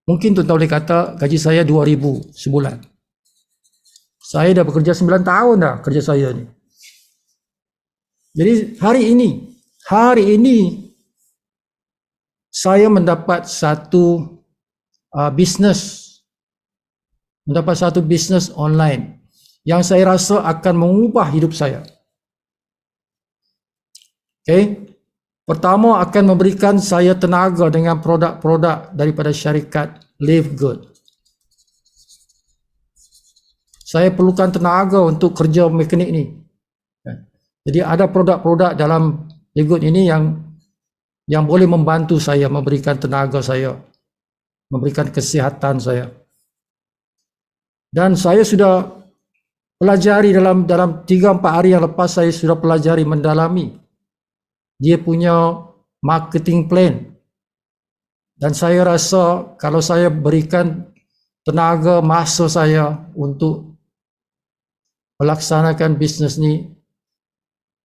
mungkin tuan-tuan boleh kata gaji saya 2,000 sebulan. Saya dah bekerja 9 tahun dah kerja saya ni. Jadi hari ini saya mendapat satu bisnes online yang saya rasa akan mengubah hidup saya. Okay. Pertama akan memberikan saya tenaga dengan produk-produk daripada syarikat Live Good. Saya perlukan tenaga untuk kerja mekanik ni. Jadi ada produk-produk dalam Live Good ini yang boleh membantu saya, memberikan tenaga saya, memberikan kesihatan saya. Dan saya sudah pelajari dalam 3-4 hari yang lepas, saya sudah pelajari mendalami dia punya marketing plan. Dan saya rasa kalau saya berikan tenaga, masa saya untuk melaksanakan bisnes ni,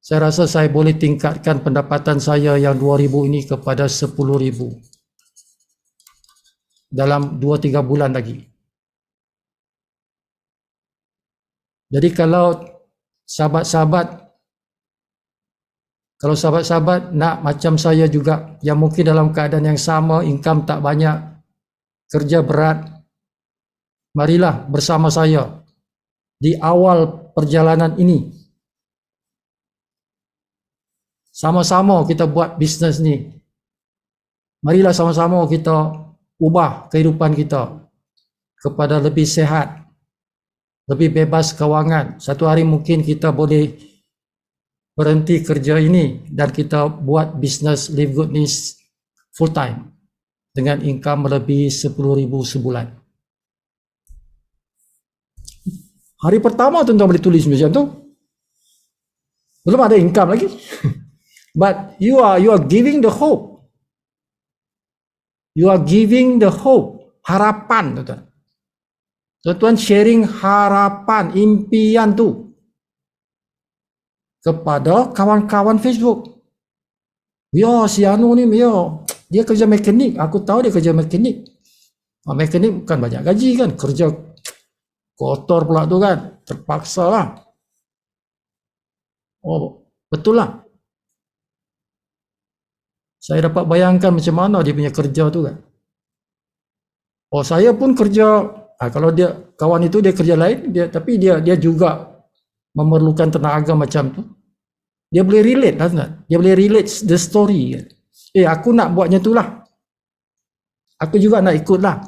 saya rasa saya boleh tingkatkan pendapatan saya yang 2,000 ini kepada 10,000 dalam 2-3 bulan lagi. Jadi kalau sahabat-sahabat nak macam saya juga yang mungkin dalam keadaan yang sama, income tak banyak, kerja berat, marilah bersama saya di awal perjalanan ini. Sama-sama kita buat bisnes ni. Marilah sama-sama kita ubah kehidupan kita kepada lebih sehat, lebih bebas kewangan. Satu hari mungkin kita boleh berhenti kerja ini dan kita buat bisnes Live Good ni full time dengan income melebihi 10,000 sebulan. Hari pertama tuan-tuan boleh tulis macam tu. Belum ada income lagi. But you are giving the hope. You are giving the hope, harapan tuan-tuan. Tuan-tuan sharing harapan, impian tu kepada kawan-kawan Facebook. Ya, si Anu ni, ya, dia kerja mekanik. Aku tahu dia kerja mekanik. Mekanik bukan banyak gaji kan. Kerja kotor pula tu kan. Terpaksa lah. Oh, betul lah. Saya dapat bayangkan macam mana dia punya kerja tu kan. Oh, saya pun kerja, kalau dia kawan itu dia kerja lain, tapi dia juga memerlukan tenaga macam tu. Dia boleh relate lah kan. Dia boleh relate the story kan. Aku nak buatnya tu lah. Aku juga nak ikut lah.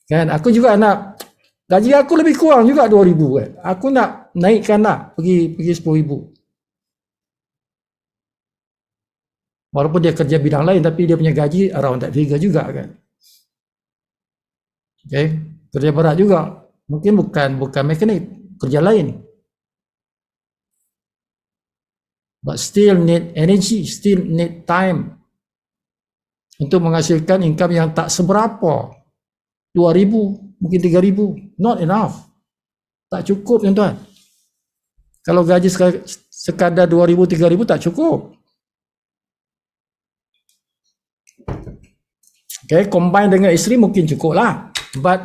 Kan, aku juga nak, gaji aku lebih kurang juga 2,000 kan. Aku nak naikkan lah, pergi 10,000. Walaupun dia kerja bidang lain, tapi dia punya gaji around that figure juga kan. Okay, kerja berat juga. Mungkin bukan mekanik, kerja lain. But still need energy, still need time untuk menghasilkan income yang tak seberapa. 2,000, mungkin 3,000. Not enough. Tak cukup tuan-tuan. Kalau gaji sekadar 2,000, 3,000 tak cukup. Okay, combine dengan isteri mungkin cukup lah. But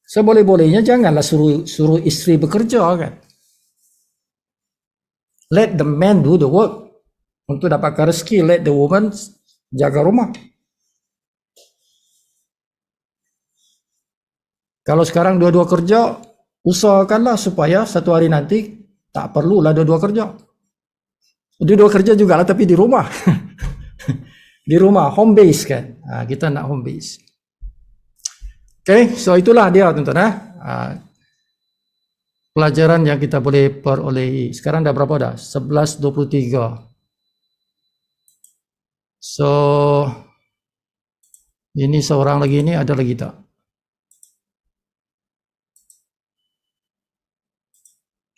seboleh-bolehnya janganlah suruh isteri bekerja kan. Let the man do the work. Untuk dapatkan rezeki, let the woman jaga rumah. Kalau sekarang dua-dua kerja, usahakanlah supaya satu hari nanti tak perlulah dua-dua kerja. Dua-dua kerja jugalah tapi di rumah. Di rumah, home base kan. Kita nak home base. Okay, so itulah dia tuan-tuan. Pelajaran yang kita boleh perolehi. Sekarang dah berapa dah? 11.23. So, ini seorang lagi ni, ada lagi tak?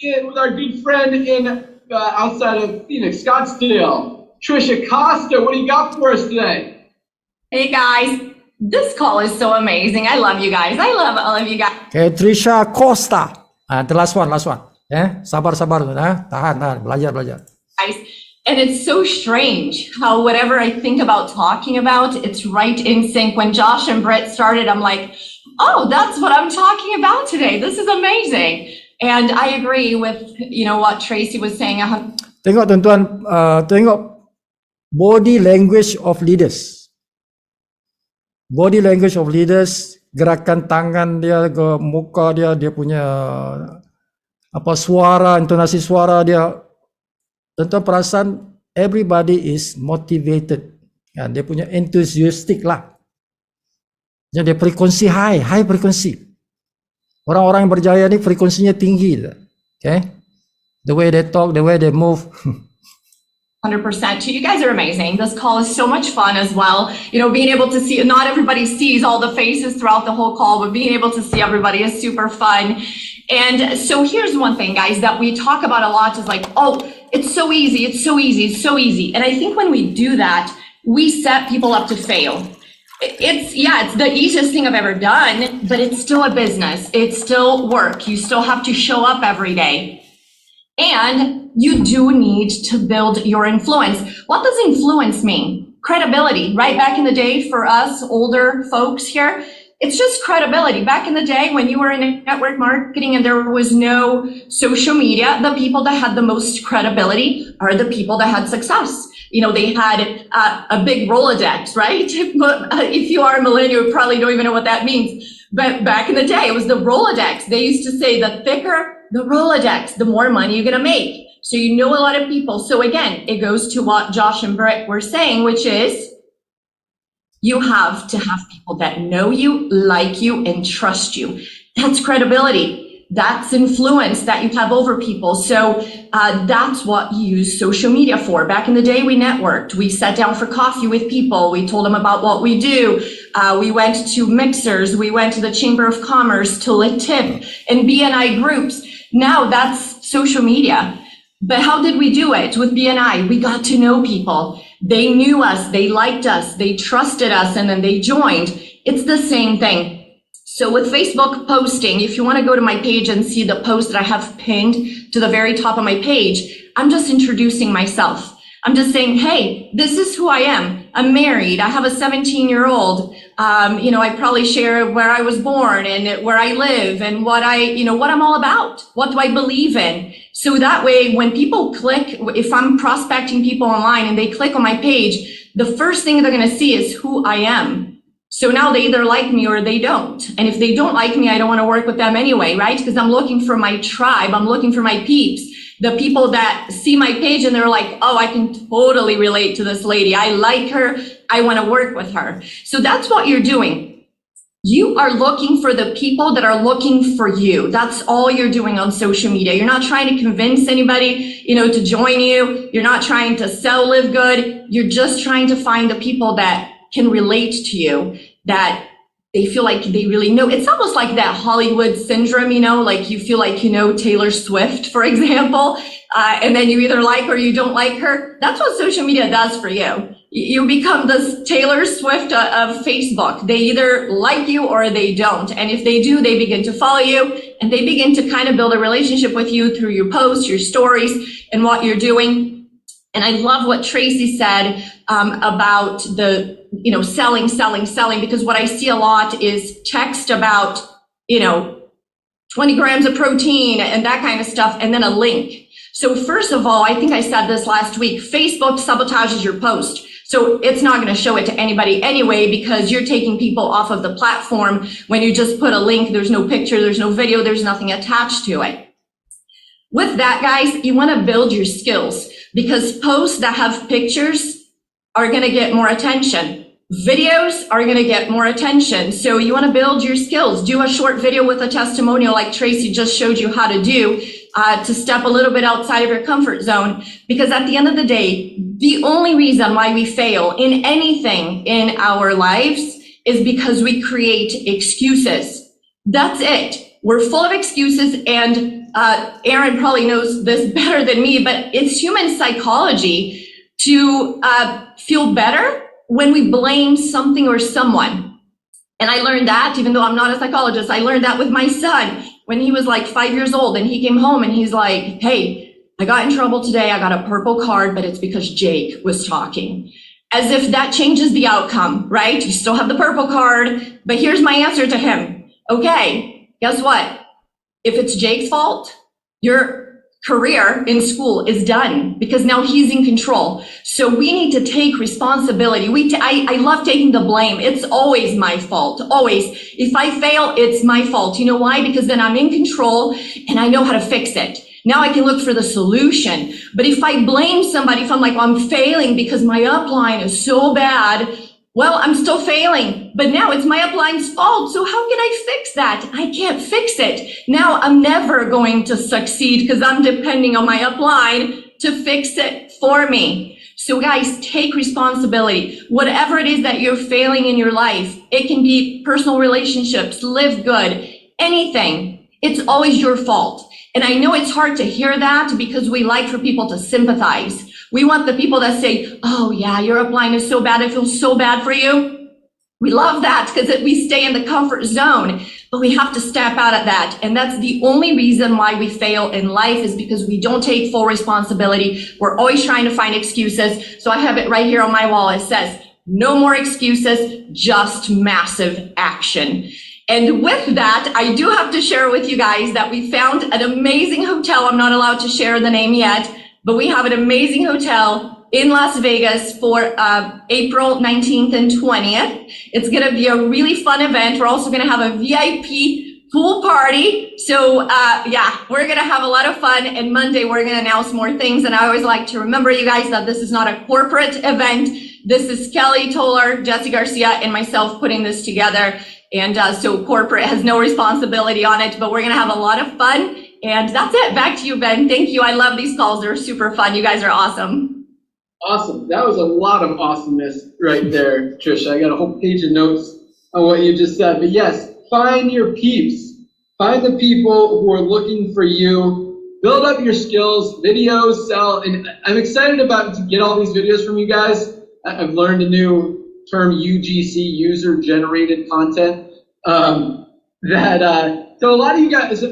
In with our good friend in outside of Phoenix, Scottsdale, Trisha Costa. What do you got for us today? Hey guys, this call is so amazing. I love you guys. I love all of you guys. Okay, Trisha Costa. The last one. Sabar. Tahan, belajar. And it's so strange how whatever I think about talking about, it's right in sync. When Josh and Britt started, I'm like, oh, that's what I'm talking about today. This is amazing. And I agree with, what Tracy was saying. Tengok tuan-tuan, tengok body language of leaders. Body language of leaders, gerakan tangan dia, ke muka dia, dia punya suara, intonasi suara dia. Tuan-tuan perasan everybody is motivated. Dia punya enthusiastic lah. Jadi dia frekuensi high frekuensi. Orang-orang yang berjaya ni frekuensinya tinggi. Okay? The way they talk, the way they move. 100%. You guys are amazing. This call is so much fun as well. Being able to see, not everybody sees all the faces throughout the whole call, but being able to see everybody is super fun. And so here's one thing, guys, that we talk about a lot is like, oh, it's so easy. It's so easy. It's so easy. And I think when we do that, we set people up to fail. It's the easiest thing I've ever done, but it's still a business. It's still work. You still have to show up every day. And you do need to build your influence. What does influence mean? Credibility, right? Back in the day for us older folks here, it's just credibility. Back in the day when you were in network marketing and there was no social media, the people that had the most credibility are the people that had success. They had a big Rolodex, right? If you are a millennial, you probably don't even know what that means. But back in the day, it was the Rolodex. They used to say the thicker the Rolodex, the more money you're going to make. So you know a lot of people. So again, it goes to what Josh and Britt were saying, which is you have to have people that know you, like you, and trust you. That's credibility. That's influence that you have over people. So that's what you use social media for. Back in the day, we networked. We sat down for coffee with people. We told them about what we do. We went to mixers. We went to the Chamber of Commerce, to LITIP and BNI groups. Now that's social media. But how did we do it with BNI? We got to know people. They knew us, they liked us, they trusted us, and then they joined. It's the same thing. So with Facebook posting, if you want to go to my page and see the post that I have pinned to the very top of my page, I'm just introducing myself. I'm just saying, hey, this is who I am. I'm married. I have a 17-year-old. I probably share where I was born and where I live and what I'm all about. What do I believe in? So that way, when people click, if I'm prospecting people online and they click on my page, the first thing they're going to see is who I am. So now they either like me or they don't. And if they don't like me, I don't want to work with them anyway, right? Because I'm looking for my tribe. I'm looking for my peeps. The people that see my page and they're like, oh, I can totally relate to this lady. I like her. I want to work with her. So that's what you're doing. You are looking for the people that are looking for you. That's all you're doing on social media. You're not trying to convince anybody, to join you. You're not trying to sell Live Good. You're just trying to find the people that can relate to you, that they feel like they really know. It's almost like that Hollywood syndrome, like you feel like Taylor Swift, for example, and then you either like or you don't like her. That's what social media does for you. You become this Taylor Swift of Facebook. They either like you or they don't. And if they do, they begin to follow you and they begin to kind of build a relationship with you through your posts, your stories, and what you're doing. And I love what Tracy said about the selling, because what I see a lot is text about, 20 grams of protein and that kind of stuff, and then a link. So first of all, I think I said this last week, Facebook sabotages your post. So it's not going to show it to anybody anyway, because you're taking people off of the platform when you just put a link. There's no picture, there's no video, there's nothing attached to it. With that, guys, you want to build your skills, because posts that have pictures are going to get more attention. Videos are going to get more attention. So you want to build your skills. Do a short video with a testimonial like Tracy just showed you how to do, to step a little bit outside of your comfort zone. Because at the end of the day, the only reason why we fail in anything in our lives is because we create excuses. That's it. We're full of excuses, and Aaron probably knows this better than me, but it's human psychology to feel better when we blame something or someone. And I learned that, even though I'm not a psychologist, I learned that with my son when he was like 5 years old, and he came home and he's like, hey, I got in trouble today. I got a purple card, but it's because Jake was talking. As if that changes the outcome, right? You still have the purple card, but here's my answer to him. Okay, guess what? If it's Jake's fault, your career in school is done, because now he's in control. So we need to take responsibility. I love taking the blame. It's always my fault, always. If I fail, it's my fault. You know why? Because then I'm in control and I know how to fix it. Now I can look for the solution. But if I blame somebody, if I'm like, well, I'm failing because my upline is so bad, well, I'm still failing, but now it's my upline's fault. So how can I fix that? I can't fix it. Now I'm never going to succeed because I'm depending on my upline to fix it for me. So guys, take responsibility. Whatever it is that you're failing in your life, it can be personal relationships, Live Good, anything. It's always your fault. And I know it's hard to hear that because we like for people to sympathize. We want the people that say, oh yeah, your upline is so bad. I feel so bad for you. We love that because we stay in the comfort zone, but we have to step out of that. And that's the only reason why we fail in life, is because we don't take full responsibility. We're always trying to find excuses. So I have it right here on my wall. It says, no more excuses, just massive action. And with that, I do have to share with you guys that we found an amazing hotel. I'm not allowed to share the name yet, but we have an amazing hotel in Las Vegas for April 19th and 20th. It's going to be a really fun event. We're also going to have a VIP pool party. So yeah, we're gonna have a lot of fun, and Monday we're gonna announce more things. And I always like to remember you guys that this is not a corporate event. This is Kelly Toller, Jesse Garcia, and myself putting this together. And so corporate has no responsibility on it, but we're gonna have a lot of fun. And that's it. Back to you, Ben. Thank you. I love these calls. They're super fun. You guys are awesome. Awesome. That was a lot of awesomeness right there, Trisha. I got a whole page of notes on what you just said. But yes, find your peeps. Find the people who are looking for you. Build up your skills, videos, sell. And I'm excited about to get all these videos from you guys. I've learned a new term, UGC, user generated content. So a lot of you guys,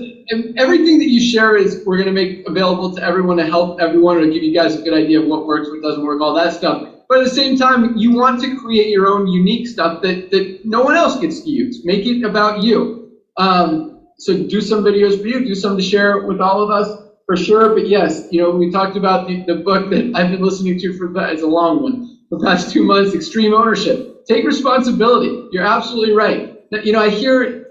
everything that you share is we're going to make available to everyone to help everyone, or to give you guys a good idea of what works, what doesn't work, all that stuff. But at the same time, you want to create your own unique stuff that no one else gets to use. Make it about you. So do some videos for you, do some to share with all of us for sure. But yes, we talked about the book that I've been listening to it's a long one, the past 2 months, Extreme Ownership. Take responsibility. You're absolutely right. I hear,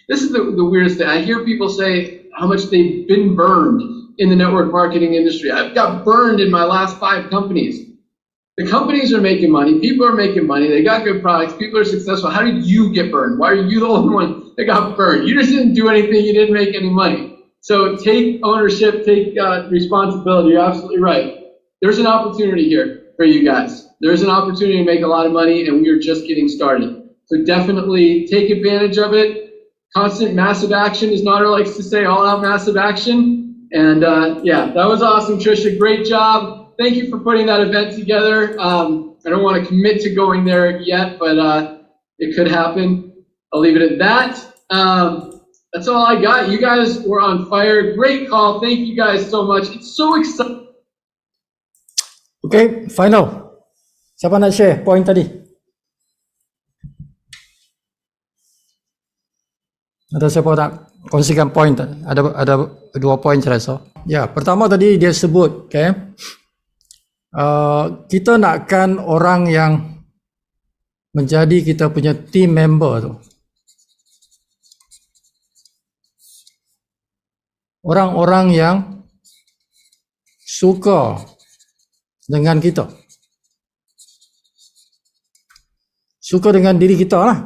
this is the weirdest thing. I hear people say how much they've been burned in the network marketing industry. I've got burned in my last 5 companies. The companies are making money. People are making money. They got good products. People are successful. How did you get burned? Why are you the only one that got burned? You just didn't do anything. You didn't make any money. So take ownership, take responsibility. You're absolutely right. There's an opportunity here for you guys. There's an opportunity to make a lot of money, and we are just getting started. So definitely take advantage of it. Constant massive action, as Nader likes to say, all out massive action. And yeah, that was awesome, Trisha. Great job. Thank you for putting that event together. I don't want to commit to going there yet, but it could happen. I'll leave it at that. That's all I got. You guys were on fire. Great call. Thank you guys so much. It's so exciting. Okay, final. Siapa nak share point tadi? Ada siapa nak kongsikan point? Ada 2 point saya rasa. Ya, pertama tadi dia sebut, okay, kita nakkan orang yang menjadi kita punya team member tu. Orang-orang yang suka dengan kita. Suka dengan diri kita lah.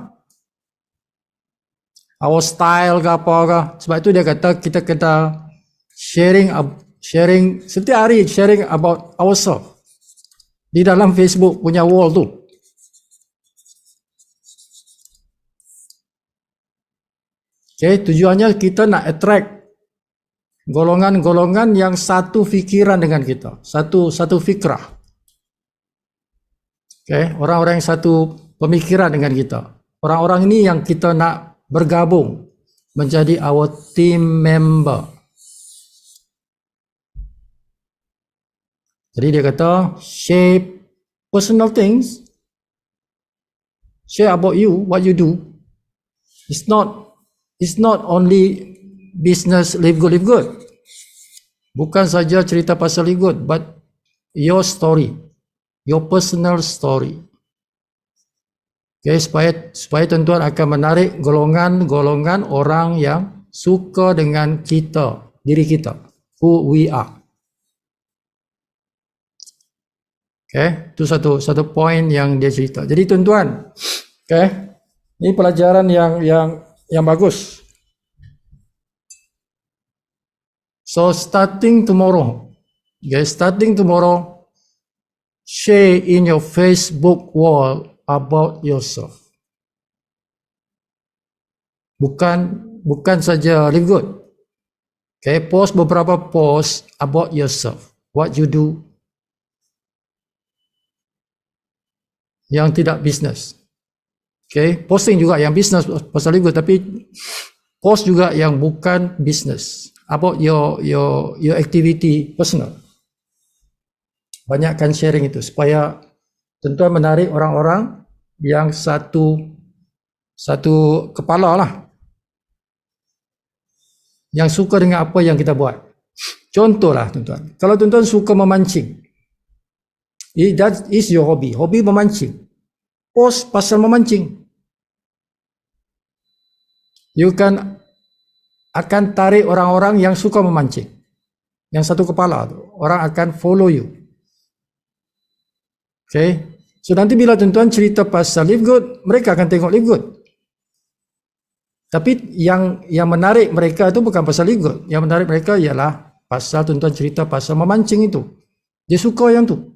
Our style ke apa ke. Sebab itu dia kata kita kena sharing setiap hari, sharing about ourselves di dalam Facebook punya wall tu. Okay, tujuannya kita nak attract golongan-golongan yang satu fikiran dengan kita, satu fikrah. Okay, orang-orang yang satu pemikiran dengan kita. Orang-orang ini yang kita nak bergabung menjadi our team member. Jadi dia kata share personal things, share about you, what you do. It's not only business live good. Bukan saja cerita pasal live good, but your story, your personal story. Okay, supaya tuan-tuan akan menarik golongan-golongan orang yang suka dengan kita, diri kita, who we are. Okay, itu satu point yang dia cerita. Jadi tuan-tuan, okay, ini pelajaran yang bagus. So starting tomorrow, share in your Facebook wall about yourself. Bukan saja live good. Okay, post beberapa post about yourself, what you do, yang tidak business. Okay, posting juga yang business pasal live good, tapi post juga yang bukan business, about your activity personal. Banyakkan sharing itu supaya tentu menarik orang-orang yang satu kepala lah, yang suka dengan apa yang kita buat. Contohlah tuan-tuan, kalau tuan-tuan suka memancing, that is your hobby memancing, post pasal memancing. You can akan tarik orang-orang yang suka memancing. Yang satu kepala tu, orang akan follow you. Okay. So nanti bila tuan-tuan cerita pasal Live Good, mereka akan tengok Live Good. Tapi yang menarik mereka itu bukan pasal Live Good. Yang menarik mereka ialah pasal tuan-tuan cerita pasal memancing itu. Dia suka yang tu.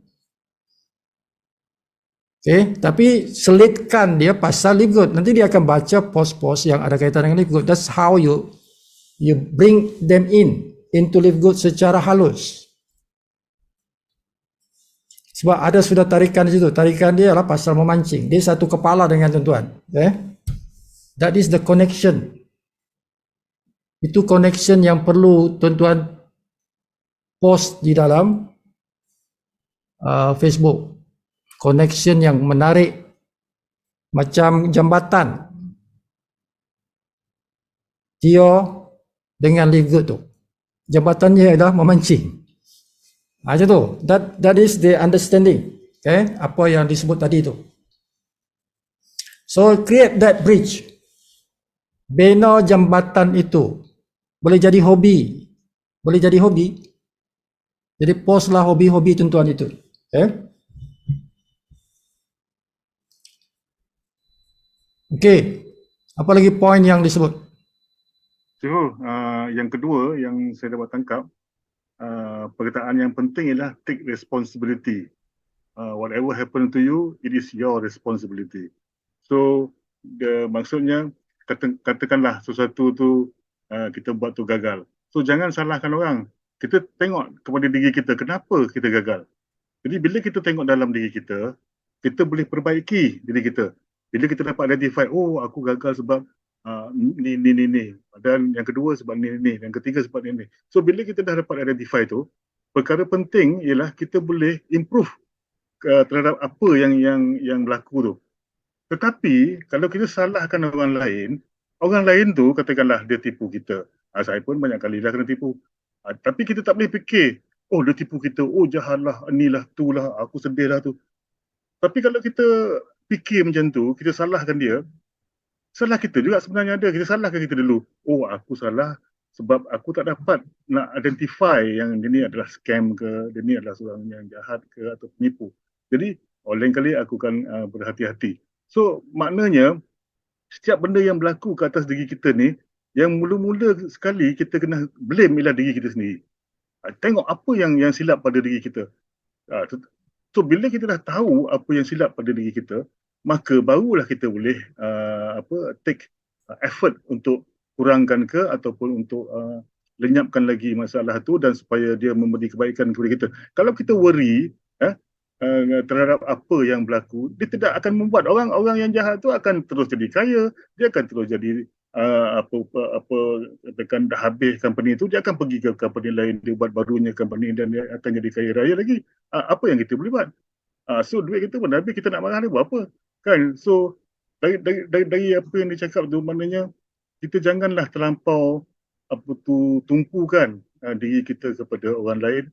Okay. Tapi selitkan dia pasal Live Good. Nanti dia akan baca post-post yang ada kaitan dengan Live Good. That's how you bring them into Live Good secara halus. Sebab ada sudah tarikan di situ. Tarikan dia adalah pasal memancing. Dia satu kepala dengan tuan-tuan. Okay? That is the connection. Itu connection yang perlu tuan-tuan post di dalam Facebook. Connection yang menarik macam jambatan. Dia dengan Live Good tu. Jambatannya adalah memancing. Macam tu. That is the understanding. Okay? Apa yang disebut tadi tu. So create that bridge. Bina jambatan itu. Boleh jadi hobi. Boleh jadi hobi. Jadi postlah hobi-hobi tuan-tuan itu. Okay? Okay. Apa lagi poin yang disebut? So, yang kedua yang saya dapat tangkap, perkataan yang penting ialah take responsibility. Whatever happen to you, it is your responsibility. So, maksudnya katakanlah sesuatu tu kita buat tu gagal. So, jangan salahkan orang. Kita tengok kepada diri kita, kenapa kita gagal. Jadi, bila kita tengok dalam diri kita boleh perbaiki diri kita. Bila kita dapat identify, oh aku gagal sebab ni. Dan yang kedua sebab ni. Yang ketiga sebab ni. So bila kita dah dapat identify tu, perkara penting ialah kita boleh improve terhadap apa yang berlaku tu. Tetapi kalau kita salahkan orang lain tu katakanlah dia tipu kita. Saya pun banyak kali dah kena tipu. Tapi kita tak boleh fikir, oh dia tipu kita, oh jahatlah, inilah, itulah, aku sedih lah tu. Tapi kalau kita fikir macam tu, kita salahkan dia, salah kita juga sebenarnya ada. Kita salahkan kita dulu. Oh, aku salah sebab aku tak dapat nak identify yang dia ni adalah scam ke, dia ni adalah seorang yang jahat ke atau penipu. Jadi, lain kali aku akan berhati-hati. So, maknanya, setiap benda yang berlaku ke atas diri kita ni, yang mula-mula sekali kita kena blame ialah diri kita sendiri. Tengok apa yang silap pada diri kita. So, bila kita dah tahu apa yang silap pada diri kita, maka barulah kita boleh take effort untuk kurangkan ke ataupun untuk lenyapkan lagi masalah tu dan supaya dia memberi kebaikan kepada kita. Kalau kita worry terhadap apa yang berlaku, dia tidak akan membuat orang yang jahat tu akan terus jadi kaya, dia akan terus jadi katakan dah habis company tu, dia akan pergi ke company lain, dia buat barunya company dan dia akan jadi kaya raya lagi. Apa yang kita boleh buat? So duit kita pun habis, kita nak marah dia buat apa? Kan? So dari apa yang dicakap tu, maknanya kita janganlah terlampau tumpukan diri kita kepada orang lain.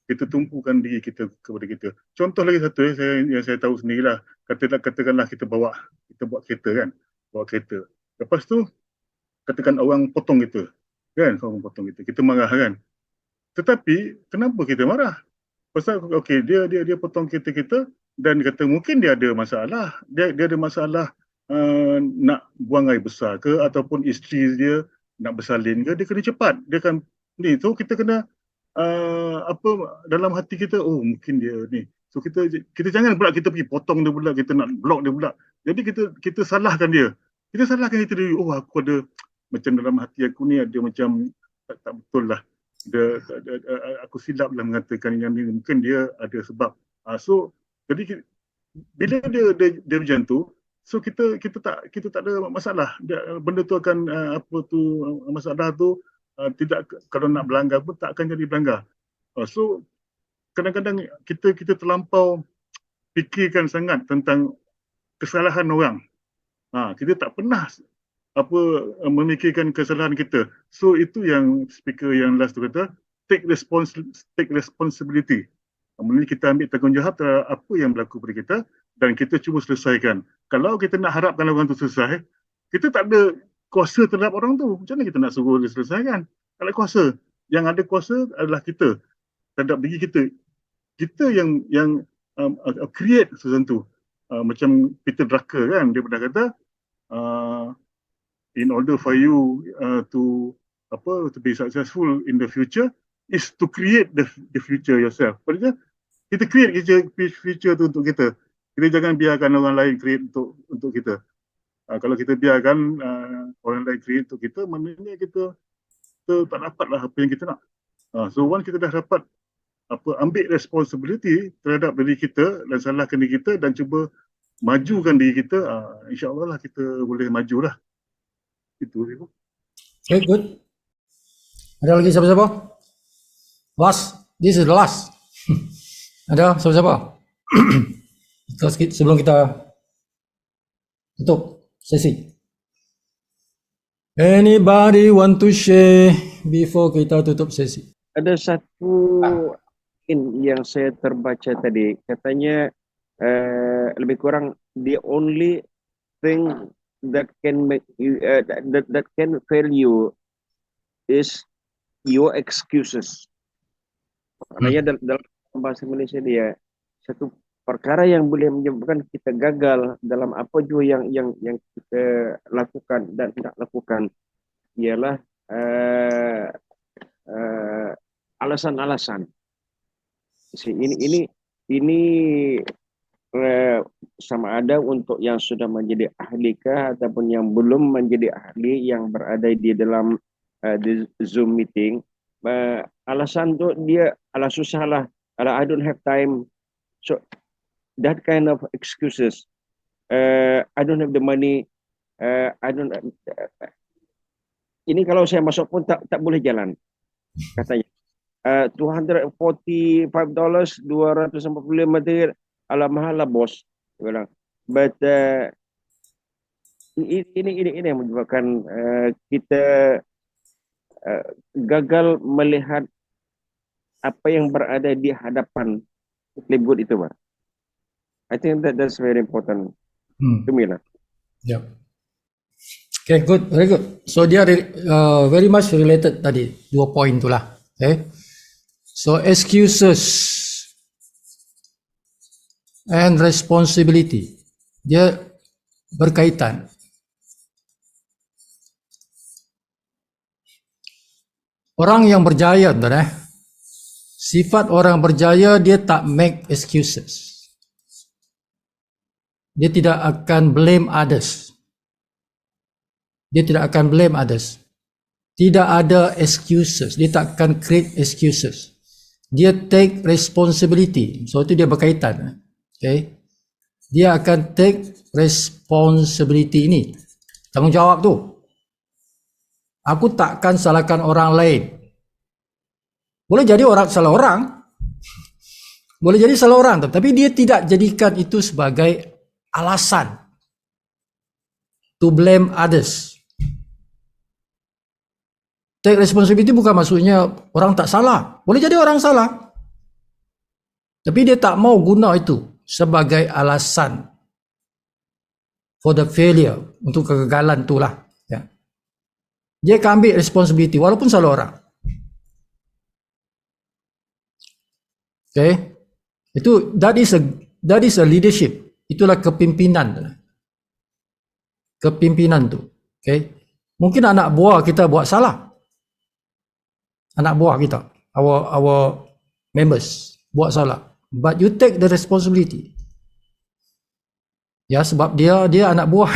Kita tumpukan diri kita kepada kita. Contoh lagi satu yang saya tahu sendirilah. Katakanlah kita bawa kereta kan. Bawa kereta. Lepas tu katakan orang potong kita. Kan? Orang potong kita. Kita marah kan. Tetapi kenapa kita marah? Pasal okey dia potong kereta kita dan kata mungkin dia ada masalah. Dia ada masalah nak buang air besar ke ataupun isteri dia nak bersalin ke, dia kena cepat. Dia akan ni tu kita kena dalam hati kita, oh mungkin dia ni. So kita jangan pula kita pergi potong dia pula, kita nak block dia pula. Jadi kita salahkan dia. Kita salahkan kita diri, oh aku ada macam dalam hati aku ni ada macam tak betul lah. Aku silap lah mengatakan yang ni, mungkin dia ada sebab. So jadi bila dia macam tu, so kita tak ada masalah. Benda tu akan masalah tu tidak, kalau nak berlanggar pun tak akan jadi berlanggar. So kadang-kadang kita terlampau fikirkan sangat tentang kesalahan orang. Kita tak pernah memikirkan kesalahan kita. So itu yang speaker yang last tu kata, take responsibility. Maksudnya kita ambil tanggungjawab terhadap apa yang berlaku pada kita dan kita cuba selesaikan. Kalau kita nak harapkan orang tu selesai, kita tak ada kuasa terhadap orang tu. Macam mana kita nak suruh dia selesaikan? Tak ada kuasa. Yang ada kuasa adalah kita terhadap diri kita. Kita yang create sesuatu. Macam Peter Drucker kan, dia pernah kata, in order for you to be successful in the future is to create the future yourself. Maksudnya kita create future tu untuk kita. Kita jangan biarkan orang lain create untuk kita. Kalau kita biarkan orang lain create untuk kita, maknanya kita tak dapatlah apa yang kita nak. So once kita dah dapat ambil responsibility terhadap diri kita dan salahkan diri kita dan cuba majukan diri kita, insya-Allah lah kita boleh majulah. Itu dia. Okay, good. Ada lagi siapa-siapa? Last. This is the last. Ada siapa-siapa? Sebelum kita tutup sesi. Anybody want to share before kita tutup sesi? Ada satu yang saya terbaca tadi, katanya lebih kurang the only thing that can make you that can fail you is your excuses. Maknanya dalam bahasa Malaysia dia, satu perkara yang boleh menyebabkan kita gagal dalam apa juga yang kita lakukan dan tidak lakukan ialah alasan-alasan. Ini sama ada untuk yang sudah menjadi ahli kah ataupun yang belum menjadi ahli yang berada di dalam di Zoom meeting. Alasan tu dia ala susah lah, ala I don't have time. So that kind of excuses. I don't have the money. I don't. Ini kalau saya masuk pun tak boleh jalan, katanya. $245, 245 dia, ala mahal lah bos. Bilang. But ini yang menyebabkan kita gagal melihat apa yang berada di hadapan libur itu, Pak. I think that's very important to me lah. Yep. Okay, good, very good. So dia very much related tadi, 2 point tu lah. Okay. So excuses and responsibility, dia berkaitan. Orang yang berjaya, sifat orang berjaya dia tak make excuses. Dia tidak akan blame others. Dia tidak akan blame others. Tidak ada excuses. Dia tak akan create excuses. Dia take responsibility. So itu dia berkaitan. Okay. Dia akan take responsibility ini. Tanggungjawab tu. Aku takkan salahkan orang lain. Boleh jadi orang salah orang. Boleh jadi salah orang. Tapi dia tidak jadikan itu sebagai alasan to blame others. Take responsibility bukan maksudnya orang tak salah. Boleh jadi orang salah. Tapi dia tak mau guna itu sebagai alasan for the failure, untuk kegagalan itulah. Ya. Dia akan ambil responsibility walaupun salah orang. Okay. Itu that is a leadership. Itulah kepimpinan. Kepimpinan tu. Okay. Mungkin anak buah kita buat salah. Anak buah kita, our members buat salah. But you take the responsibility. Ya, sebab dia anak buah.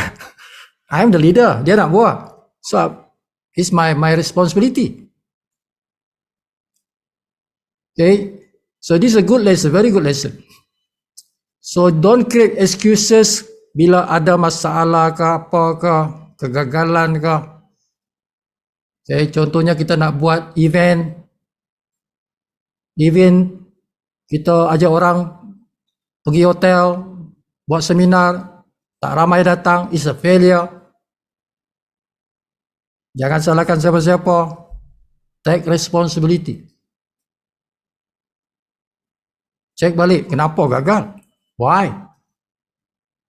I am the leader, dia anak buah. So it's my responsibility. Okay. So this is a good lesson, very good lesson. So don't create excuses bila ada masalah ke apa ke, kegagalan ke. Okay, contohnya kita nak buat event kita ajak orang pergi hotel, buat seminar, tak ramai datang, is a failure. Jangan salahkan siapa-siapa. Take responsibility. Cek balik, kenapa gagal? Why?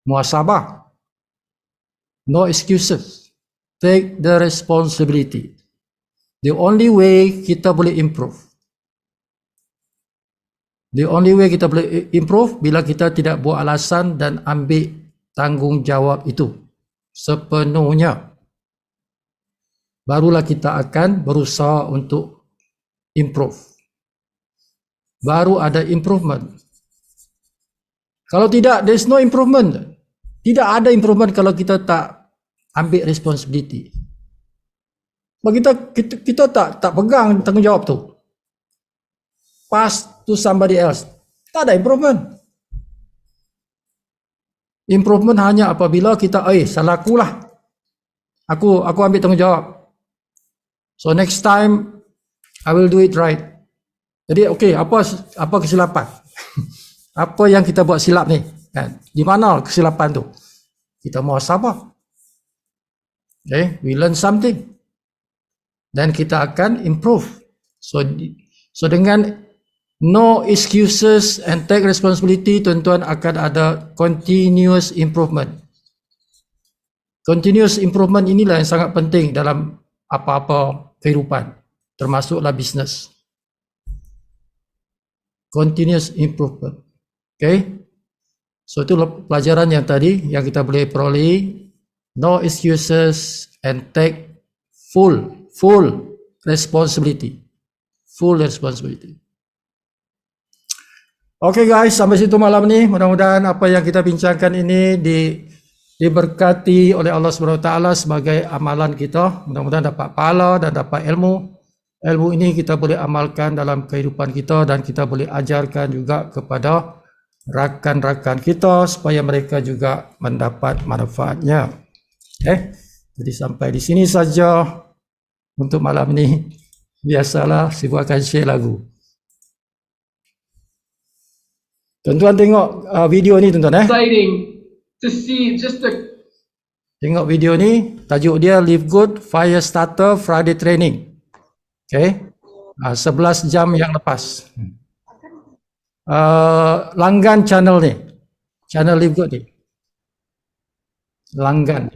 Muhasabah. No excuses. take the responsibility. The only way kita boleh improve. The only way kita boleh improve bila kita tidak buat alasan dan ambil tanggungjawab itu sepenuhnya. Barulah kita akan berusaha untuk improve. Baru ada improvement. Kalau tidak, there is no improvement. Tidak ada improvement kalau kita tak ambil responsibility. Bagi kita tak pegang tanggungjawab tu. Pass to somebody else. Tak ada improvement. Improvement hanya apabila kita, salah aku lah. Aku ambil tanggungjawab. So next time I will do it right. Jadi apa kesilapan? Apa yang kita buat silap ni? Kan? Di mana kesilapan tu? Kita muhasabah. Okay, we learn something. Dan kita akan improve. So dengan no excuses and take responsibility, tuan-tuan akan ada continuous improvement. Continuous improvement inilah yang sangat penting dalam apa-apa kehidupan, termasuklah bisnes. Continuous improvement. Okay? So itu pelajaran yang tadi yang kita boleh peroleh. No excuses and take full responsibility. Full responsibility. Okay guys, sampai situ malam ni. Mudah-mudahan apa yang kita bincangkan ini diberkati oleh Allah SWT sebagai amalan kita. Mudah-mudahan dapat pahala dan dapat ilmu. Ilmu ini kita boleh amalkan dalam kehidupan kita dan kita boleh ajarkan juga kepada rakan-rakan kita supaya mereka juga mendapat manfaatnya. Jadi sampai di sini saja untuk malam ini. Biasalah, Sibu akan share lagu. Tuan-tuan tengok video ni tuan-tuan. Exciting to see just the Tengok video ni, tajuk dia Live Good Fire Starter Friday Training. Okay, 11 jam yang lepas. Langgan channel ni, channel Live Good ni. Langgan.